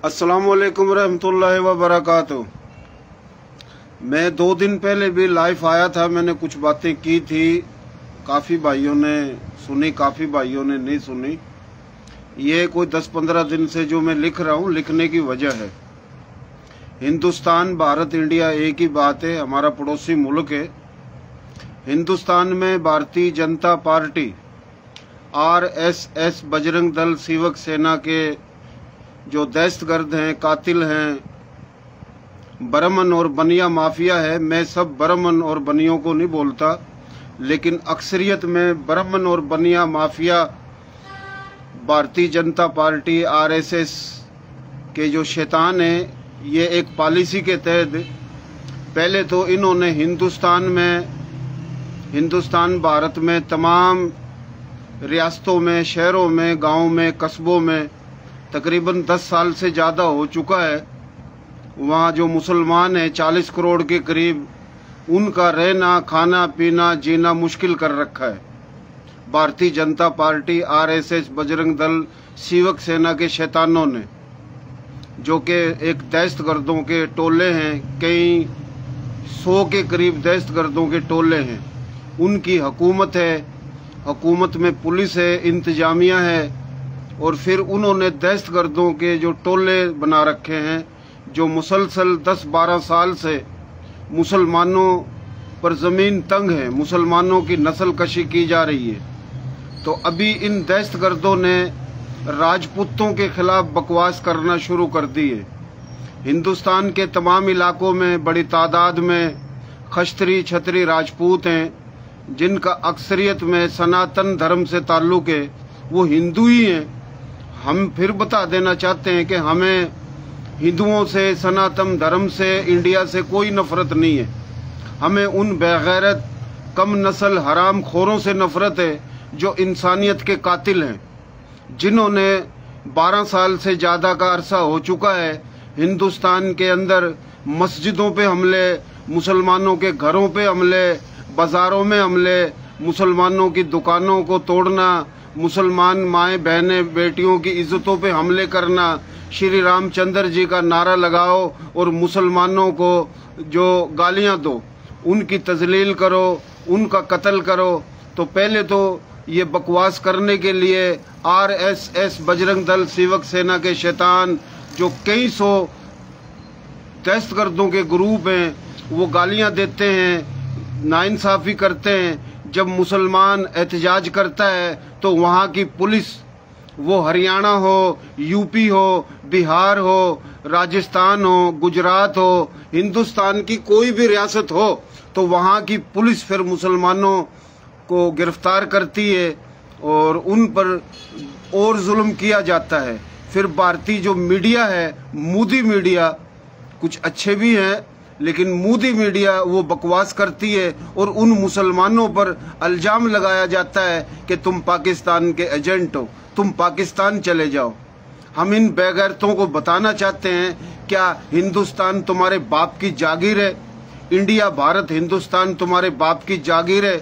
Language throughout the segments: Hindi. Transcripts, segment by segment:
अस्सलाम वालेकुम रहमतुल्लाहि व बरकातुहू। मैं 2 दिन पहले भी लाइव आया था, मैंने कुछ बातें की थी। काफ़ी भाइयों ने सुनी, काफ़ी भाइयों ने नहीं सुनी। ये कोई 10-15 दिन से जो मैं लिख रहा हूँ, लिखने की वजह है हिंदुस्तान, भारत, इंडिया एक ही बात है, हमारा पड़ोसी मुल्क है। हिंदुस्तान में भारतीय जनता पार्टी, RSS, बजरंग दल, सेवक सेना के जो दहशतगर्द हैं, कातिल हैं, बर्मन और बनिया माफिया है। मैं सब बर्मन और बनियों को नहीं बोलता, लेकिन अक्सरियत में बर्मन और बनिया mafia Bharatiya Janata party, RSS के जो शैतान हैं, ये एक पॉलिसी के तहत पहले तो इन्होंने हिंदुस्तान भारत में तमाम रियासतों में, शहरों में, गांवों में, कस्बों में तकरीबन 10 साल से ज़्यादा हो चुका है। वहाँ जो मुसलमान हैं 40 करोड़ के करीब, उनका रहना, खाना, पीना, जीना मुश्किल कर रखा है। भारतीय जनता पार्टी, RSS, बजरंग दल, सेवक सेना के शैतानों ने, जो कि एक दहशतगर्दों के टोले हैं, कई 100 के करीब दहशतगर्दों के टोले हैं, उनकी हुकूमत है। हुकूमत में पुलिस है, इंतजामिया है, और फिर उन्होंने दहशतगर्दों के जो टोले बना रखे हैं, जो मुसलसल 10-12 साल से मुसलमानों पर ज़मीन तंग है, मुसलमानों की नस्ल कशी की जा रही है। तो अभी इन दहशतगर्दों ने राजपूतों के खिलाफ बकवास करना शुरू कर दी है। हिंदुस्तान के तमाम इलाकों में बड़ी तादाद में खश्तरी, छतरी राजपूत हैं, जिनका अक्सरियत में सनातन धर्म से ताल्लुक़ है, वो हिंदू ही हैं। हम फिर बता देना चाहते हैं कि हमें हिंदुओं से, सनातन धर्म से, इंडिया से कोई नफरत नहीं है। हमें उन बेगैरत, कम नस्ल, हराम खोरों से नफरत है जो इंसानियत के कातिल हैं, जिन्होंने 12 साल से ज़्यादा का अरसा हो चुका है हिंदुस्तान के अंदर मस्जिदों पे हमले, मुसलमानों के घरों पे हमले, बाज़ारों में हमले, मुसलमानों की दुकानों को तोड़ना, मुसलमान माएँ बहनें बेटियों की इज्जतों पे हमले करना, श्री रामचंद्र जी का नारा लगाओ और मुसलमानों को जो गालियाँ दो, उनकी तजलील करो, उनका कत्ल करो। तो पहले तो ये बकवास करने के लिए RSS, बजरंग दल, सेवक सेना के शैतान, जो कई 100 दहशतगर्दों के ग्रुप हैं, वो गालियाँ देते हैं, नाइंसाफ़ी करते हैं। जब मुसलमान एहतजाज करता है तो वहाँ की पुलिस, वो हरियाणा हो, यूपी हो, बिहार हो, राजस्थान हो, गुजरात हो, हिंदुस्तान की कोई भी रियासत हो, तो वहाँ की पुलिस फिर मुसलमानों को गिरफ्तार करती है और उन पर और जुल्म किया जाता है। फिर भारतीय जो मीडिया है, मोदी मीडिया, कुछ अच्छे भी हैं, लेकिन मोदी मीडिया वो बकवास करती है और उन मुसलमानों पर इल्जाम लगाया जाता है कि तुम पाकिस्तान के एजेंट हो, तुम पाकिस्तान चले जाओ। हम इन बेगैरतों को बताना चाहते हैं, क्या हिंदुस्तान तुम्हारे बाप की जागीर है? इंडिया, भारत, हिंदुस्तान तुम्हारे बाप की जागीर है,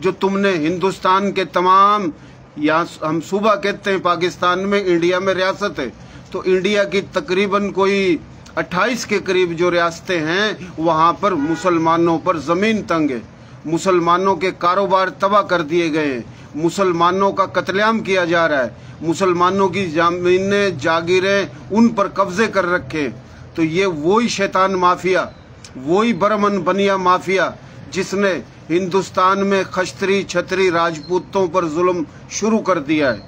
जो तुमने हिंदुस्तान के तमाम, यहाँ हम सूबा कहते हैं पाकिस्तान में, इंडिया में रियासत है, तो इंडिया की तकरीबन कोई 28 के करीब जो रियासतें हैं, वहाँ पर मुसलमानों पर ज़मीन तंग है, मुसलमानों के कारोबार तबाह कर दिए गए हैं, मुसलमानों का कत्लेआम किया जा रहा है, मुसलमानों की ज़मीनें, जागीरें उन पर कब्जे कर रखे। तो ये वही शैतान माफिया, वही बर्मन बनिया माफिया, जिसने हिंदुस्तान में खश्तरी, छतरी राजपूतों पर जुल्म शुरू कर दिया है।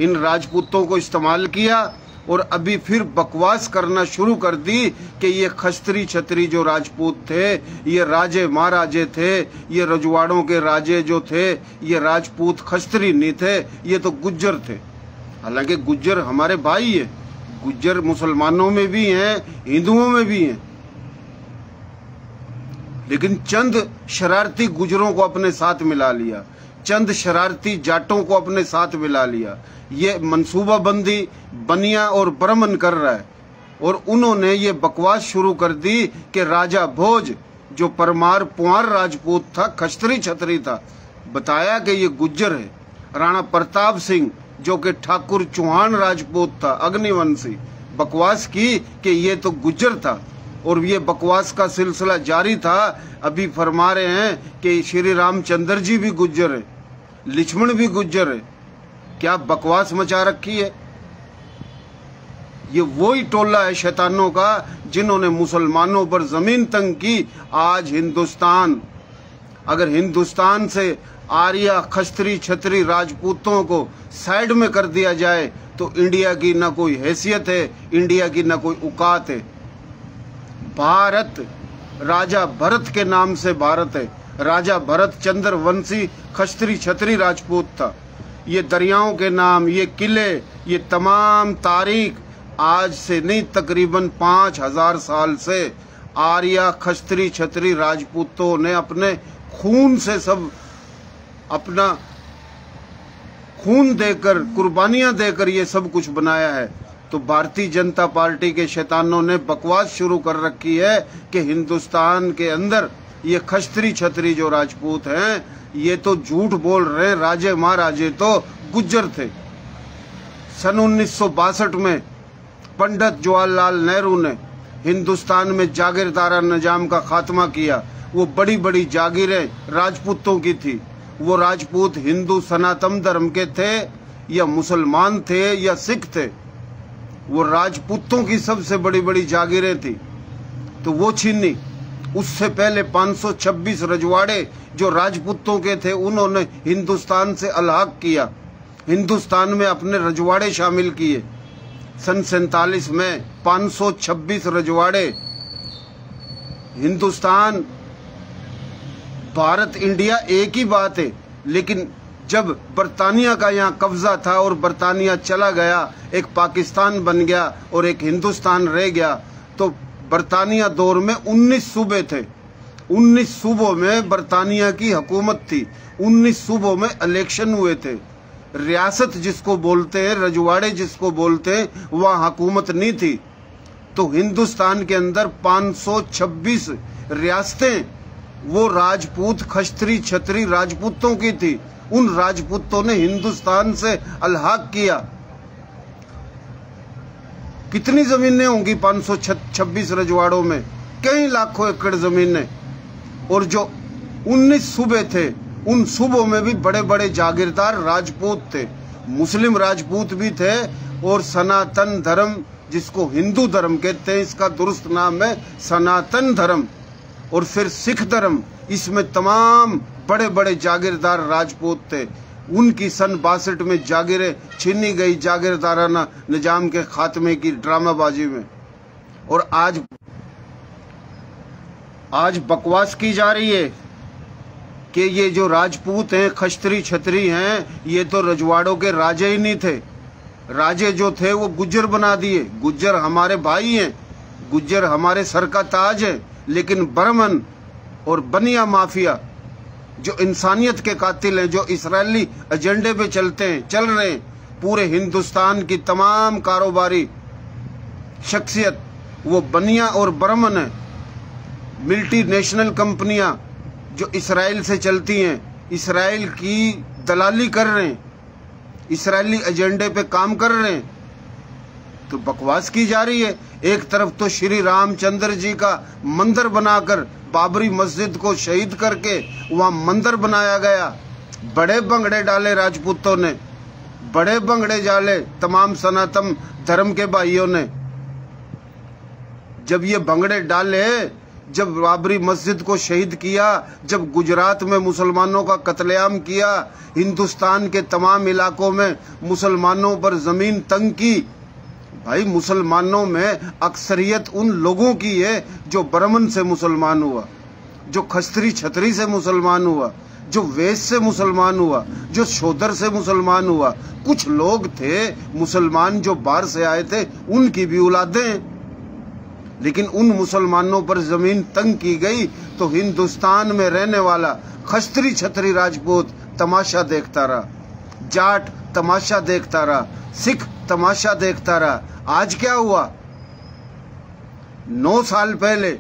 इन राजपूतों को इस्तेमाल किया और अभी फिर बकवास करना शुरू कर दी कि ये खश्तरी, छतरी जो राजपूत थे, ये राजे महाराजे थे, ये रजवाड़ों के राजे जो थे, ये राजपूत खश्तरी नहीं थे, ये तो गुज्जर थे। हालांकि गुज्जर हमारे भाई है, गुज्जर मुसलमानों में भी हैं, हिंदुओं में भी हैं, लेकिन चंद शरारती गुजरों को अपने साथ मिला लिया, चंद शरारती जाटों को अपने साथ मिला लिया। ये मनसूबाबंदी बनिया और बर्मन कर रहा है, और उन्होंने ये बकवास शुरू कर दी कि राजा भोज, जो परमार पुआर राजपूत था, खश्तरी छतरी था, बताया कि ये गुज्जर है। राणा प्रताप सिंह, जो कि ठाकुर चौहान राजपूत था, अग्निवंशी, बकवास की कि ये तो गुज्जर था, और ये बकवास का सिलसिला जारी था। अभी फरमा रहे हैं कि श्री रामचंद्र जी भी गुज्जर है, लक्ष्मण भी गुज्जर है। क्या बकवास मचा रखी है। ये वही टोला है शैतानों का जिन्होंने मुसलमानों पर जमीन तंग की। आज हिंदुस्तान, अगर हिंदुस्तान से आर्या खस्त्री छत्री राजपूतों को साइड में कर दिया जाए तो इंडिया की ना कोई हैसियत है, इंडिया की ना कोई औकात है। भारत राजा भरत के नाम से भारत है। राजा भरत चंद्रवंशी खस्त्री छत्री राजपूत था। ये दरियाओं के नाम, ये किले, ये तमाम तारीख आज से नहीं, तकरीबन 5000 साल से आर्या खस्त्री छत्री राजपूतों ने अपने खून से सब अपना खून देकर, कुर्बानियां देकर ये सब कुछ बनाया है। तो भारतीय जनता पार्टी के शैतानों ने बकवास शुरू कर रखी है कि हिंदुस्तान के अंदर ये खस्त्री छत्री जो राजपूत हैं ये तो झूठ बोल रहे हैं। राजे महाराजे तो गुज्जर थे। सन 1962 में पंडित जवाहरलाल नेहरू ने हिंदुस्तान में जागीरदारा निजाम का खात्मा किया। वो बड़ी बड़ी जागीरें राजपूतों की थी। वो राजपूत हिंदू सनातन धर्म के थे या मुसलमान थे या सिख थे, वो राजपूतों की सबसे बड़ी बड़ी जागीरें थी, तो वो छीनी। उससे पहले 526 रजवाड़े जो राजपूतों के थे उन्होंने हिंदुस्तान से अलग किया, हिंदुस्तान में अपने रजवाड़े शामिल किए। सन 47 में 526 रजवाड़े। हिंदुस्तान, भारत, इंडिया एक ही बात है, लेकिन जब बरतानिया का यहाँ कब्जा था और बरतानिया चला गया, एक पाकिस्तान बन गया और एक हिंदुस्तान रह गया, तो बरतानिया दौर में 19 सूबे थे। 19 सूबों में बरतानिया की हुकूमत थी। 19 सूबों में इलेक्शन हुए थे। रियासत जिसको बोलते हैं, रजवाड़े जिसको बोलते हैं, वहाँ हुकूमत नहीं थी। तो हिंदुस्तान के अंदर 526 रियासतें वो राजपूत खस्त्री छत्री राजपूतों की थी। उन राजपूतों ने हिंदुस्तान से अलग किया। कितनी जमीनें होंगी 526 रजवाड़ों में? कई लाखों एकड़ जमीनें। और जो 19 सूबे थे, उन सूबों में भी बड़े बड़े जागीरदार राजपूत थे। मुस्लिम राजपूत भी थे और सनातन धर्म, जिसको हिंदू धर्म कहते हैं, इसका दुरुस्त नाम है सनातन धर्म, और फिर सिख धर्म। इसमें तमाम बड़े बड़े जागीरदार राजपूत थे। उनकी सन 62 में जागीरें छीनी गई जागीरदाराना निजाम के खात्मे की ड्रामाबाजी में। और आज बकवास की जा रही है कि ये जो राजपूत हैं, खस्त्री छत्री हैं, ये तो रजवाड़ों के राजे ही नहीं थे। राजे जो थे वो गुज्जर बना दिए। गुज्जर हमारे भाई हैं, गुज्जर हमारे सर का ताज है, लेकिन बर्मन और बनिया माफिया जो इंसानियत के कातिल हैं, जो इस्राएली एजेंडे पे चल रहे हैं, पूरे हिंदुस्तान की तमाम कारोबारी शख्सियत वो बनिया और बर्मन है। मल्टी नेशनल कंपनियां जो इसराइल से चलती हैं, इसराइल की दलाली कर रहे हैं, इसराइली एजेंडे पे काम कर रहे हैं। तो बकवास की जा रही है। एक तरफ तो श्री रामचंद्र जी का मंदिर बनाकर बाबरी मस्जिद को शहीद करके वहां मंदिर बनाया गया। बड़े भंगड़े डाले राजपूतों ने, बड़े भंगड़े डाले तमाम सनातन धर्म के भाइयों ने। जब ये भंगड़े डाले, जब बाबरी मस्जिद को शहीद किया, जब गुजरात में मुसलमानों का कत्लेआम किया, हिंदुस्तान के तमाम इलाकों में मुसलमानों पर जमीन तंग की। भाई, मुसलमानों में अक्सरियत उन लोगों की है जो बर्मन से मुसलमान हुआ, जो खस्त्री छत्री से मुसलमान हुआ, जो वैश्य से मुसलमान हुआ, जो शूद्र से मुसलमान हुआ। कुछ लोग थे मुसलमान जो बाहर से आए थे, उनकी भी औलादें हैं, लेकिन उन मुसलमानों पर जमीन तंग की गई तो हिंदुस्तान में रहने वाला खस्त्री छत्री राजपूत तमाशा देखता रहा, जाट तमाशा देखता रहा, सिख तमाशा देखता रहा। आज क्या हुआ? 9 साल पहले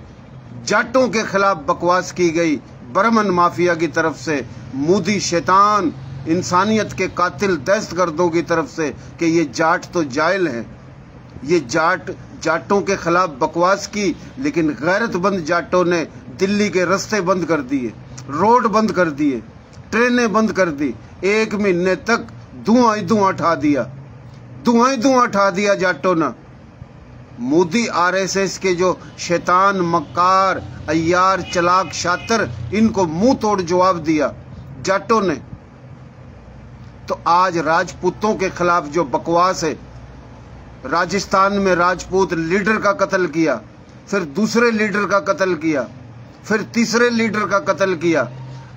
जाटों के खिलाफ बकवास की गई बर्मन माफिया की तरफ से, मोदी शैतान, इंसानियत के कातिल दहशतगर्दों की तरफ से कि ये जाट तो जाहिल हैं, ये जाटों के खिलाफ बकवास की, लेकिन गैरतमंद जाटों ने दिल्ली के रास्ते बंद कर दिए, रोड बंद कर दिए, ट्रेनें बंद कर दी। 1 महीने तक धुआं ही धुआं उठा दिया, धुआं ही धुआं उठा दिया जाटों ने। मोदी आरएसएस के जो शैतान, मक्कार, अय्यार, चलाक, शातिर, इनको मुंह तोड़ जवाब दिया जाटों ने। तो आज राजपूतों के खिलाफ जो बकवास है, राजस्थान में राजपूत लीडर का कत्ल किया, फिर दूसरे लीडर का कत्ल किया, फिर तीसरे लीडर का कत्ल किया।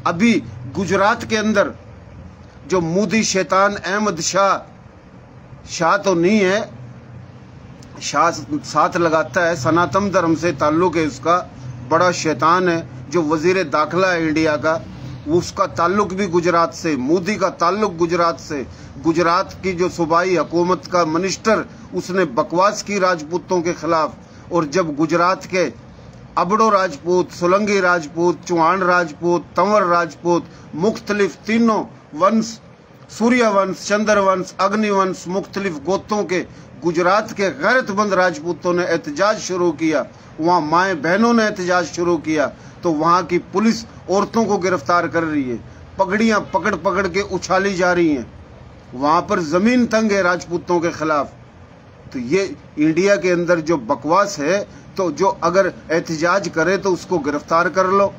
अभी गुजरात के अंदर जो मोदी शैतान अहमद शाह तो नहीं है, शाह साथ लगाता है, सनातन धर्म से ताल्लुक है उसका, बड़ा शैतान है। जो वजीर दाखिला है इंडिया का, उसका ताल्लुक भी गुजरात से, मोदी का ताल्लुक गुजरात से। गुजरात की जो सूबाई हुकूमत का मिनिस्टर, उसने बकवास की राजपूतों के खिलाफ। और जब गुजरात के अबड़ो राजपूत, सोलंकी राजपूत, चौहान राजपूत, तंवर राजपूत, मुख्तलिफ तीनों वंश, सूर्य वंश, चंद्र वंश, अग्निवंश, मुख्तलिफ गोत्रों के गुजरात के गैरतमंद राजपूतों ने एहतजाज शुरू किया, वहाँ माए बहनों ने एहतजाज शुरू किया, तो वहाँ की पुलिस औरतों को गिरफ्तार कर रही है, पगड़ियाँ पकड़ पकड़ के उछाली जा रही हैं। वहाँ पर जमीन तंग है राजपूतों के खिलाफ। तो ये इंडिया के अंदर जो बकवास है, तो जो अगर एहतजाज करे तो उसको गिरफ्तार कर लो।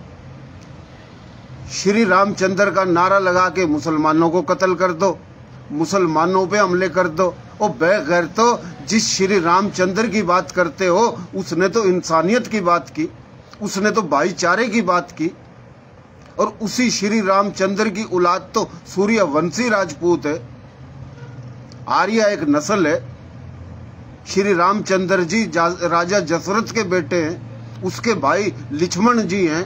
श्री रामचंद्र का नारा लगा के मुसलमानों को कत्ल कर दो, मुसलमानों पे हमले कर दो। और बेगैर तो जिस श्री रामचंद्र की बात करते हो, उसने तो इंसानियत की बात की, उसने तो भाईचारे की बात की। और उसी श्री रामचंद्र की औलाद तो सूर्यवंशी राजपूत है, आर्य एक नस्ल है। श्री रामचंद्र जी राजा जसरथ के बेटे हैं, उसके भाई लक्ष्मण जी हैं,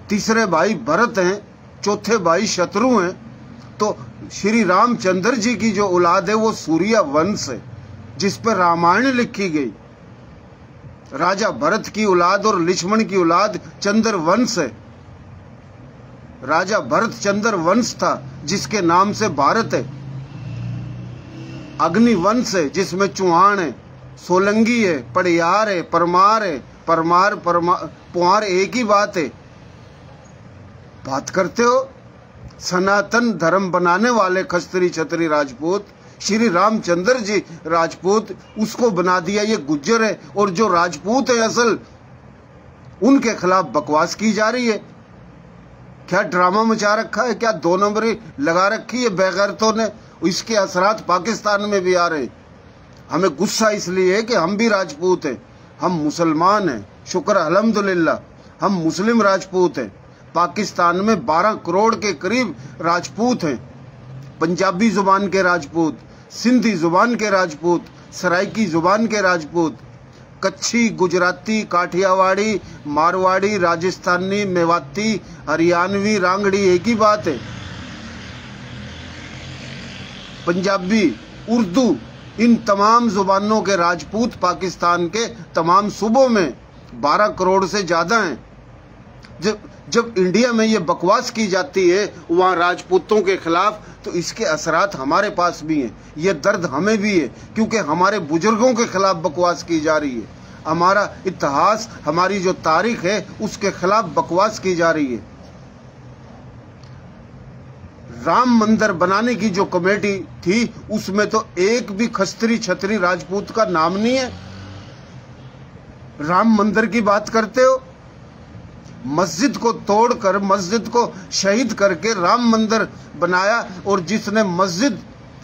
तीसरे भाई भरत हैं, चौथे भाई शत्रु हैं। तो श्री रामचंद्र जी की जो औलाद है वो सूर्य वंश है, जिस पर रामायण लिखी गई। राजा भरत की औलाद और लक्ष्मण की औलाद चंद्र वंश है। राजा भरत चंद्र वंश था, जिसके नाम से भारत है। अग्निवंश है, जिसमें चौहान है, सोलंकी है, पड़ियार है, परमार है। परमार पुहार एक ही बात है। बात करते हो सनातन धर्म बनाने वाले खस्त्री छत्री राजपूत, श्री रामचंद्र जी राजपूत, उसको बना दिया ये गुज्जर है। और जो राजपूत है असल, उनके खिलाफ बकवास की जा रही है। क्या ड्रामा मचा रखा है, क्या 2 नंबरी लगा रखी है बेगैरतों ने। इसके असरात पाकिस्तान में भी आ रहे। हमें गुस्सा इसलिए है कि हम भी राजपूत हैं, हम मुसलमान हैं, शुक्र अल्हम्दुलिल्लाह हम मुस्लिम राजपूत हैं। पाकिस्तान में 12 करोड़ के करीब राजपूत हैं। पंजाबी जुबान के राजपूत, सिंधी जुबान के राजपूत, सराइकी जुबान के राजपूत, कच्छी, गुजराती, काठियावाड़ी, मारवाड़ी, राजस्थानी, मेवाती, हरियाणवी, रांगड़ी एक ही बात है। पंजाबी, उर्दू, इन तमाम जुबानों के राजपूत पाकिस्तान के तमाम सूबों में 12 करोड़ से ज्यादा हैं। जब इंडिया में ये बकवास की जाती है वहाँ राजपूतों के खिलाफ, तो इसके असरात हमारे पास भी हैं। ये दर्द हमें भी है, क्योंकि हमारे बुजुर्गों के खिलाफ बकवास की जा रही है। हमारा इतिहास, हमारी जो तारीख है, उसके खिलाफ बकवास की जा रही है। राम मंदिर बनाने की जो कमेटी थी, उसमें तो एक भी खस्त्री छत्री राजपूत का नाम नहीं है। राम मंदिर की बात करते हो, मस्जिद को तोड़कर, मस्जिद को शहीद करके राम मंदिर बनाया। और जिसने मस्जिद,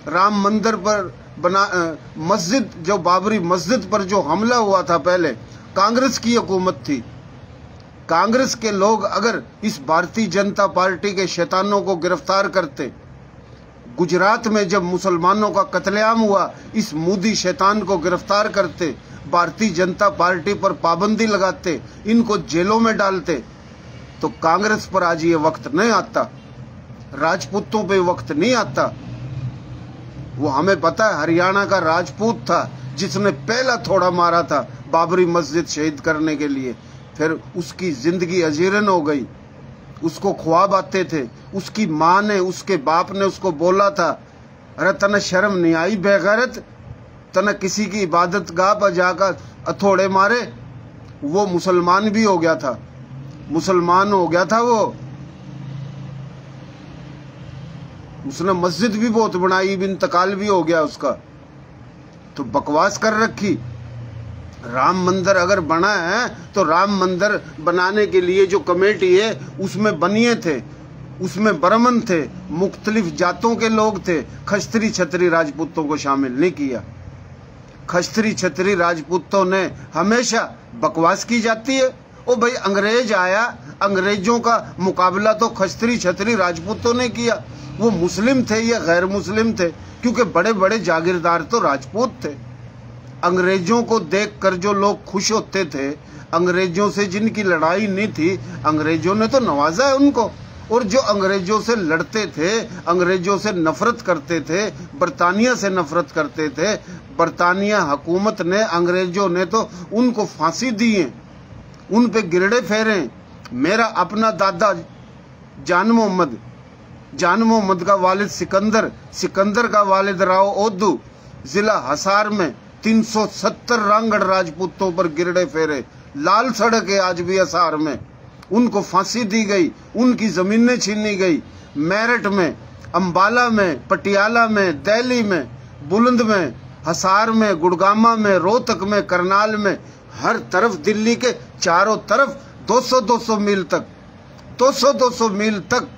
राम मंदिर पर बना, मस्जिद जो बाबरी मस्जिद पर जो हमला हुआ था, पहले कांग्रेस की हुकूमत थी। कांग्रेस के लोग अगर इस भारतीय जनता पार्टी के शैतानों को गिरफ्तार करते, गुजरात में जब मुसलमानों का कत्लेआम हुआ, इस मोदी शैतान को गिरफ्तार करते, भारतीय जनता पार्टी पर पाबंदी लगाते, इनको जेलों में डालते, तो कांग्रेस पर आज ये वक्त नहीं आता, राजपूतों पे वक्त नहीं आता। वो हमें पता है, हरियाणा का राजपूत था जिसने पहला थोड़ा मारा था बाबरी मस्जिद शहीद करने के लिए। फिर उसकी जिंदगी अजीरन हो गई। उसको ख्वाब आते थे, उसकी माँ ने, उसके बाप ने उसको बोला था, अरे तने शर्म नहीं आई बेगैरत, तना किसी की इबादत गाह पर जाकर हथौड़े मारे, वो मुसलमान भी हो गया था, मुसलमान हो गया था वो। उसने मस्जिद भी बहुत बनाई, इंतकाल भी हो गया उसका। तो बकवास कर रखी। राम मंदिर अगर बना है तो राम मंदिर बनाने के लिए जो कमेटी है उसमें बनिए थे, उसमें ब्राह्मण थे, मुख्तलिफ जातों के लोग थे, खस्त्री छत्री राजपूतों को शामिल नहीं किया। खस्त्री छत्री राजपूतों ने हमेशा बकवास की जाती है। ओ भाई अंग्रेज आया, अंग्रेजों का मुकाबला तो खस्त्री छत्री राजपूतों ने किया। वो मुस्लिम थे या गैर मुस्लिम थे, क्योंकि बड़े बड़े जागीरदार तो राजपूत थे। अंग्रेजों को देखकर जो लोग खुश होते थे, अंग्रेजों से जिनकी लड़ाई नहीं थी, अंग्रेजों ने तो नवाजा है उनको। और जो अंग्रेजों से लड़ते थे, अंग्रेजों से नफरत करते थे, बरतानिया से नफरत करते थे, बरतानिया हुकूमत ने, अंग्रेजों ने तो उनको फांसी दी है, उन पे गिरड़े फेरे। मेरा अपना दादा जान मोहम्मद का वालिद सिकंदर, सिकंदर का वालिद राव ओदू, जिला हिसार में 370 रांगड़ राजपूतों पर गिरड़े फेरे। लाल सड़क है आज भी हिसार में, उनको फांसी दी गई, उनकी जमीनें छीनी गई। मेरठ में, अंबाला में, पटियाला में, दिल्ली में, बुलंद में, हिसार में, गुड़गामा में, रोहतक में, करनाल में, हर तरफ, दिल्ली के चारों तरफ 200-200 मील तक, 200-200 मील तक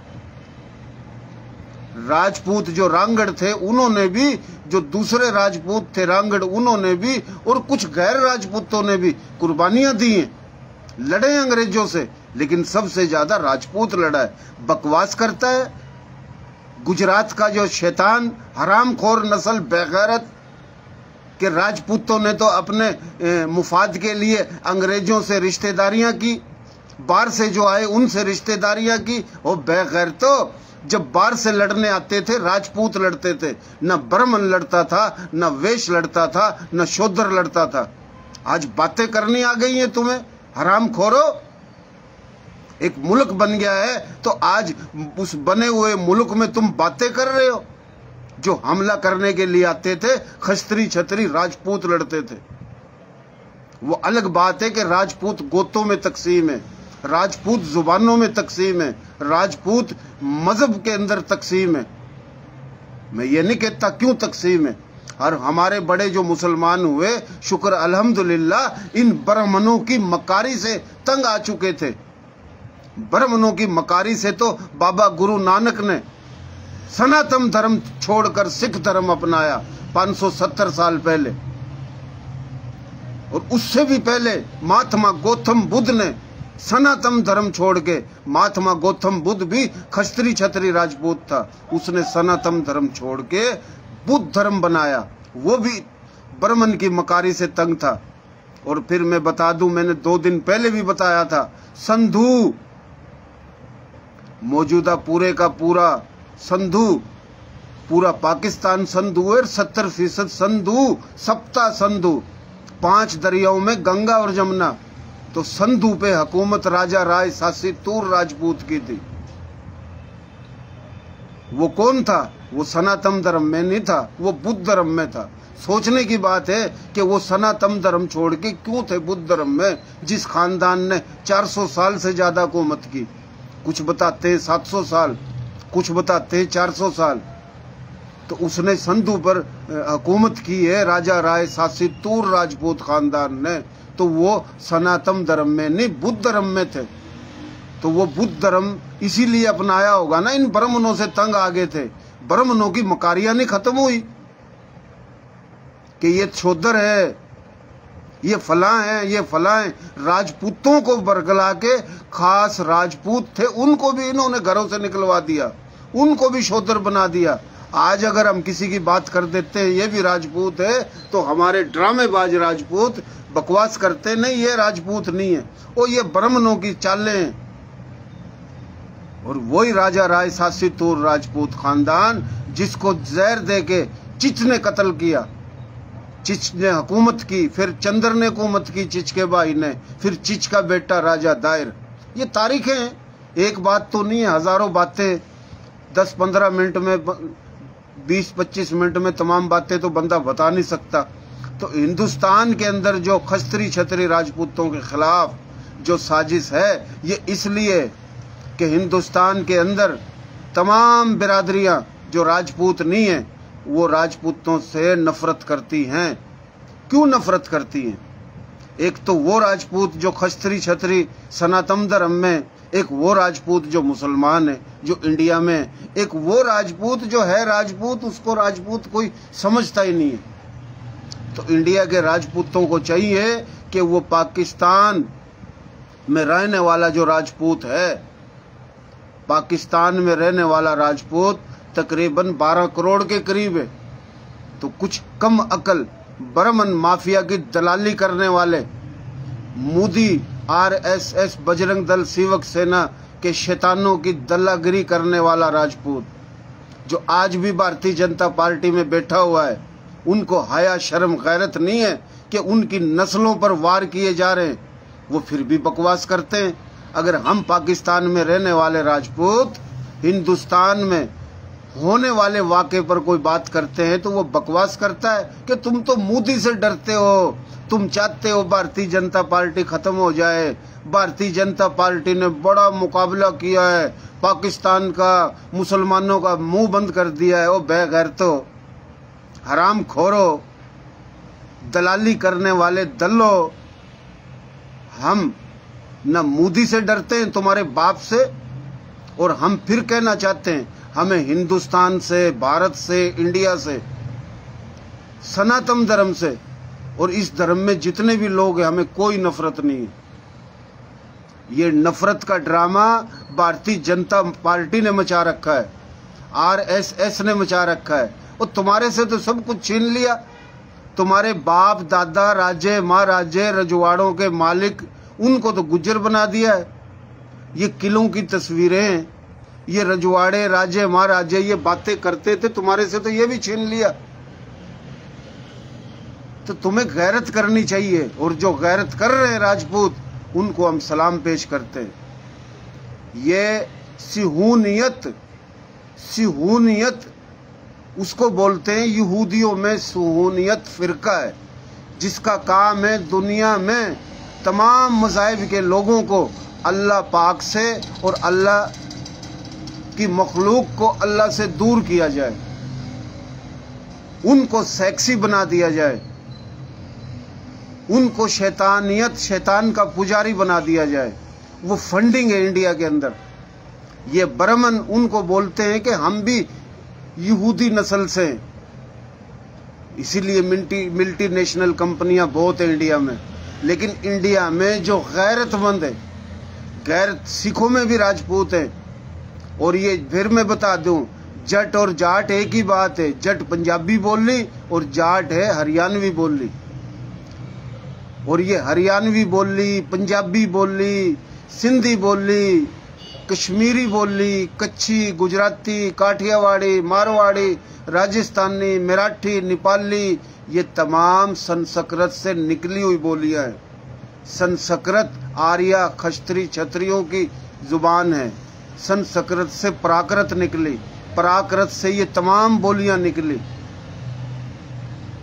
राजपूत जो रांगड़ थे उन्होंने भी, जो दूसरे राजपूत थे रांगड़ उन्होंने भी, और कुछ गैर राजपूतों ने भी कुर्बानियां दी हैं, लड़े अंग्रेजों से, लेकिन सबसे ज्यादा राजपूत लड़ा है। बकवास करता है। गुजरात का जो शैतान हरामखोर नस्ल बेगैरत के राजपूतों ने तो अपने मुफाद के लिए अंग्रेजों से रिश्तेदारियां की, बाहर से जो आए उनसे रिश्तेदारियां की। और बेगैरतो जब बाहर से लड़ने आते थे राजपूत लड़ते थे, न ब्राह्मण लड़ता था, न वैश्य लड़ता था, न शूद्र लड़ता था। आज बातें करनी आ गई हैं तुम्हें, हरामखोरो। एक मुल्क बन गया है तो आज उस बने हुए मुल्क में तुम बातें कर रहे हो। जो हमला करने के लिए आते थे खस्त्री छत्री राजपूत लड़ते थे। वो अलग बात है कि राजपूत गोतों में तकसीम है, राजपूत जुबानों में तकसीम है, राजपूत मजहब के अंदर तकसीम है। मैं ये नहीं कहता क्यों तकसीम है। और हमारे बड़े जो मुसलमान हुए, शुक्र अल्हम्दुलिल्लाह, इन ब्राह्मणों की मकारी से तंग आ चुके थे। ब्राह्मणों की मकारी से तो बाबा गुरु नानक ने सनातन धर्म छोड़कर सिख धर्म अपनाया 570 साल पहले। और उससे भी पहले महात्मा गौतम बुद्ध ने सनातन धर्म छोड़ के, महात्मा गौतम बुद्ध भी खस्त्री छत्री राजपूत था, उसने सनातन धर्म छोड़ के बुद्ध धर्म बनाया। वो भी ब्राह्मण की मकारी से तंग था। और फिर मैं बता दूं, मैंने 2 दिन पहले भी बताया था, संधू मौजूदा पूरे का पूरा संधू, पूरा पाकिस्तान संधू है। 70% संधू, सप्ता संधू, 5 दरियाओं में गंगा और जमुना। तो संधू पे हुकूमत राजा राय शासित तूर राजपूत की थी। वो कौन था? वो सनातन धर्म में नहीं था, वो बुद्ध धर्म में था। सोचने की बात है कि वो सनातन धर्म छोड़ के क्यों थे बुद्ध धर्म में, जिस खानदान ने 400 साल से ज्यादा हुकूमत की। कुछ बताते हैं 700 साल, कुछ बताते हैं 400 साल। तो उसने संधू पर हुकूमत की है, राजा राय शासित तूर राजपूत खानदान ने। तो वो सनातन धर्म में नहीं, बुद्ध धर्म में थे। तो वो बुद्ध धर्म इसीलिए अपनाया होगा ना, इन ब्राह्मणों से तंग आ गए थे। ब्राह्मणों की मकारियां नहीं खत्म हुई कि ये शूद्र है, ये फलां है, ये फलां है। राजपूतों को बरगला के, खास राजपूत थे उनको भी इन्होंने घरों से निकलवा दिया, उनको भी शूद्र बना दिया। आज अगर हम किसी की बात कर देते हैं ये भी राजपूत है, तो हमारे ड्रामेबाज राजपूत बकवास करते नहीं, ये राजपूत नहीं है, वो ये ब्राह्मणों की चालें हैं। और वही राजा राय शासित तूर राजपूत खानदान जिसको जहर दे के चिच ने कत्ल किया। चिच ने हुकूमत की, फिर चंद्र ने हुकूमत की चिच के भाई ने, फिर चिच का बेटा राजा दायर। ये तारीखें हैं, एक बात तो नहीं है, हजारों बातें। 10-15 मिनट में, 20-25 मिनट में तमाम बातें तो बंदा बता नहीं सकता। तो हिंदुस्तान के अंदर जो खस्त्री छत्री राजपूतों के खिलाफ जो साजिश है, ये इसलिए कि हिंदुस्तान के अंदर तमाम बिरादरियां जो राजपूत नहीं है वो राजपूतों से नफरत करती हैं। क्यों नफरत करती हैं? एक तो वो राजपूत जो खस्त्री छत्री सनातन धर्म में, एक वो राजपूत जो मुसलमान है जो इंडिया में, एक वो राजपूत जो है राजपूत, उसको राजपूत कोई समझता ही नहीं है। तो इंडिया के राजपूतों को चाहिए कि वो पाकिस्तान में रहने वाला जो राजपूत है, पाकिस्तान में रहने वाला राजपूत तकरीबन 12 करोड़ के करीब है, तो कुछ कम अकल बर्मन माफिया की दलाली करने वाले मोदी आरएसएस बजरंग दल सेवक सेना के शैतानों की दलागिरी करने वाला राजपूत जो आज भी भारतीय जनता पार्टी में बैठा हुआ है, उनको हया शर्म गैरत नहीं है कि उनकी नस्लों पर वार किए जा रहे हैं, वो फिर भी बकवास करते हैं। अगर हम पाकिस्तान में रहने वाले राजपूत हिंदुस्तान में होने वाले वाक़े पर कोई बात करते हैं तो वो बकवास करता है कि तुम तो मोदी से डरते हो, तुम चाहते हो भारतीय जनता पार्टी खत्म हो जाए। भारतीय जनता पार्टी ने बड़ा मुकाबला किया है, पाकिस्तान का मुसलमानों का मुंह बंद कर दिया है। वो बेगैरतो, हराम खोरो, दलाली करने वाले दल्लो, हम न मोदी से डरते हैं तुम्हारे बाप से, और हम फिर कहना चाहते हैं हमें हिंदुस्तान से, भारत से, इंडिया से, सनातन धर्म से और इस धर्म में जितने भी लोग हैं हमें कोई नफरत नहीं है। ये नफरत का ड्रामा भारतीय जनता पार्टी ने मचा रखा है, आरएसएस ने मचा रखा है। और तुम्हारे से तो सब कुछ छीन लिया। तुम्हारे बाप दादा राजे महाराजे रजवाड़ों के मालिक, उनको तो गुज्जर बना दिया है। ये किलों की तस्वीरें, ये रजवाड़े राजे महाराजे ये बातें करते थे, तुम्हारे से तो ये भी छीन लिया। तो तुम्हें गैरत करनी चाहिए, और जो गैरत कर रहे हैं राजपूत उनको हम सलाम पेश करते हैं। ये सिहूनियत उसको बोलते हैं, यहूदियों में सुहूनियत फिरका है जिसका काम है दुनिया में तमाम मज़ाहिब के लोगों को अल्लाह पाक से और अल्लाह की मखलूक को अल्लाह से दूर किया जाए, उनको सेक्सी बना दिया जाए, उनको शैतान का पुजारी बना दिया जाए। वो फंडिंग है इंडिया के अंदर। ये बर्मन उनको बोलते हैं कि हम भी यहूदी नस्ल से, इसीलिए मल्टीनेशनल कंपनियां बहुत है इंडिया में। लेकिन इंडिया में जो गैरतमंद है, गैरत सिखों में भी राजपूत है। और ये फिर मैं बता दूं, जट और जाट एक ही बात है। जट पंजाबी बोल ली और जाट है हरियाणवी बोल ली। और ये हरियाणवी बोल ली, पंजाबी बोल ली, सिंधी बोल ली, कश्मीरी बोली, कच्छी, गुजराती, काठियावाड़ी, मारवाड़ी, राजस्थानी, मराठी, नेपाली, ये तमाम संस्कृत से निकली हुई बोलियां हैं। संस्कृत आर्या खस्त्री क्षत्रियों की जुबान है। संस्कृत से प्राकृत निकली, प्राकृत से ये तमाम बोलियां निकली।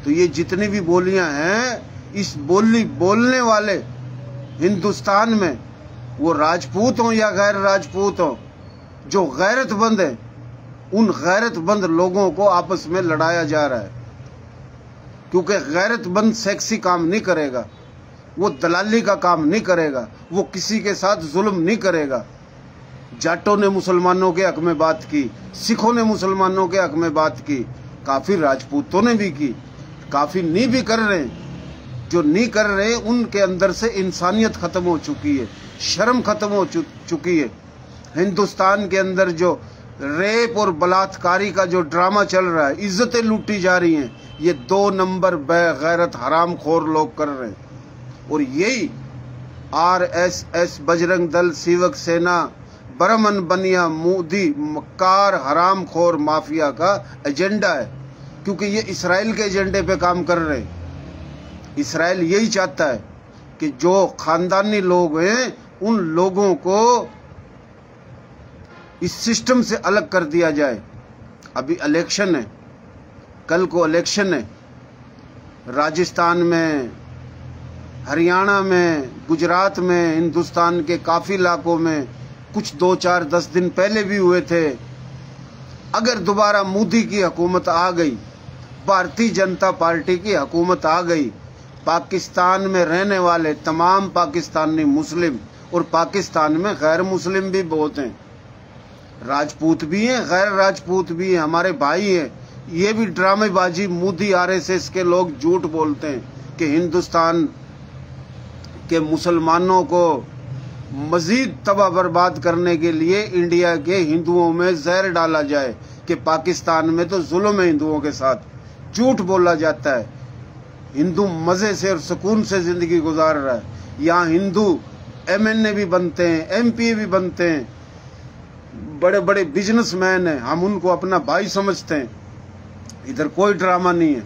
तो ये जितनी भी बोलियां हैं, इस बोली बोलने वाले हिंदुस्तान में, वो राजपूत हों या गैर राजपूत हों, जो गैरतमंद है, उन गैरतमंद लोगों को आपस में लड़ाया जा रहा है। क्योंकि गैरतमंद सेक्सी काम नहीं करेगा, वो दलाली का काम नहीं करेगा, वो किसी के साथ जुल्म नहीं करेगा। जाटों ने मुसलमानों के हक में बात की, सिखों ने मुसलमानों के हक में बात की, काफी राजपूतों ने भी की, काफी नहीं भी कर रहे हैं। जो नहीं कर रहे उनके अंदर से इंसानियत खत्म हो चुकी है, शर्म खत्म हो चुकी है। हिंदुस्तान के अंदर जो रेप और बलात्कारी का जो ड्रामा चल रहा है, इज्जतें लूटी जा रही हैं, ये 2 नंबर बेगैरत हरामखोर लोग कर रहे हैं। और यही आरएसएस बजरंग दल सेवक सेना बर्मन बनिया मोदी मक्कार हरामखोर माफिया का एजेंडा है। क्योंकि ये इसराइल के एजेंडे पे काम कर रहे हैं। इसराइल यही चाहता है कि जो खानदानी लोग हैं उन लोगों को इस सिस्टम से अलग कर दिया जाए। अभी इलेक्शन है, कल को इलेक्शन है, राजस्थान में, हरियाणा में, गुजरात में, हिंदुस्तान के काफ़ी इलाकों में कुछ 2, 4, 10 दिन पहले भी हुए थे। अगर दोबारा मोदी की हुकूमत आ गई, भारतीय जनता पार्टी की हुकूमत आ गई, पाकिस्तान में रहने वाले तमाम पाकिस्तानी मुस्लिम, और पाकिस्तान में गैर मुस्लिम भी बहुत हैं, राजपूत भी हैं, गैर राजपूत भी हैं, हमारे भाई हैं। ये भी ड्रामेबाजी मोदी आरएसएस के लोग झूठ बोलते हैं कि हिंदुस्तान के मुसलमानों को मजीद तबाह बर्बाद करने के लिए इंडिया के हिंदुओं में जहर डाला जाए, कि पाकिस्तान में तो जुल्म है हिंदुओं के साथ। झूठ बोला जाता है। हिंदू मजे से और सुकून से जिंदगी गुजार रहा है। यहाँ हिंदू एमएनए भी बनते हैं, एमपी भी बनते हैं, बड़े बड़े बिजनेसमैन हैं, हम उनको अपना भाई समझते हैं। इधर कोई ड्रामा नहीं है।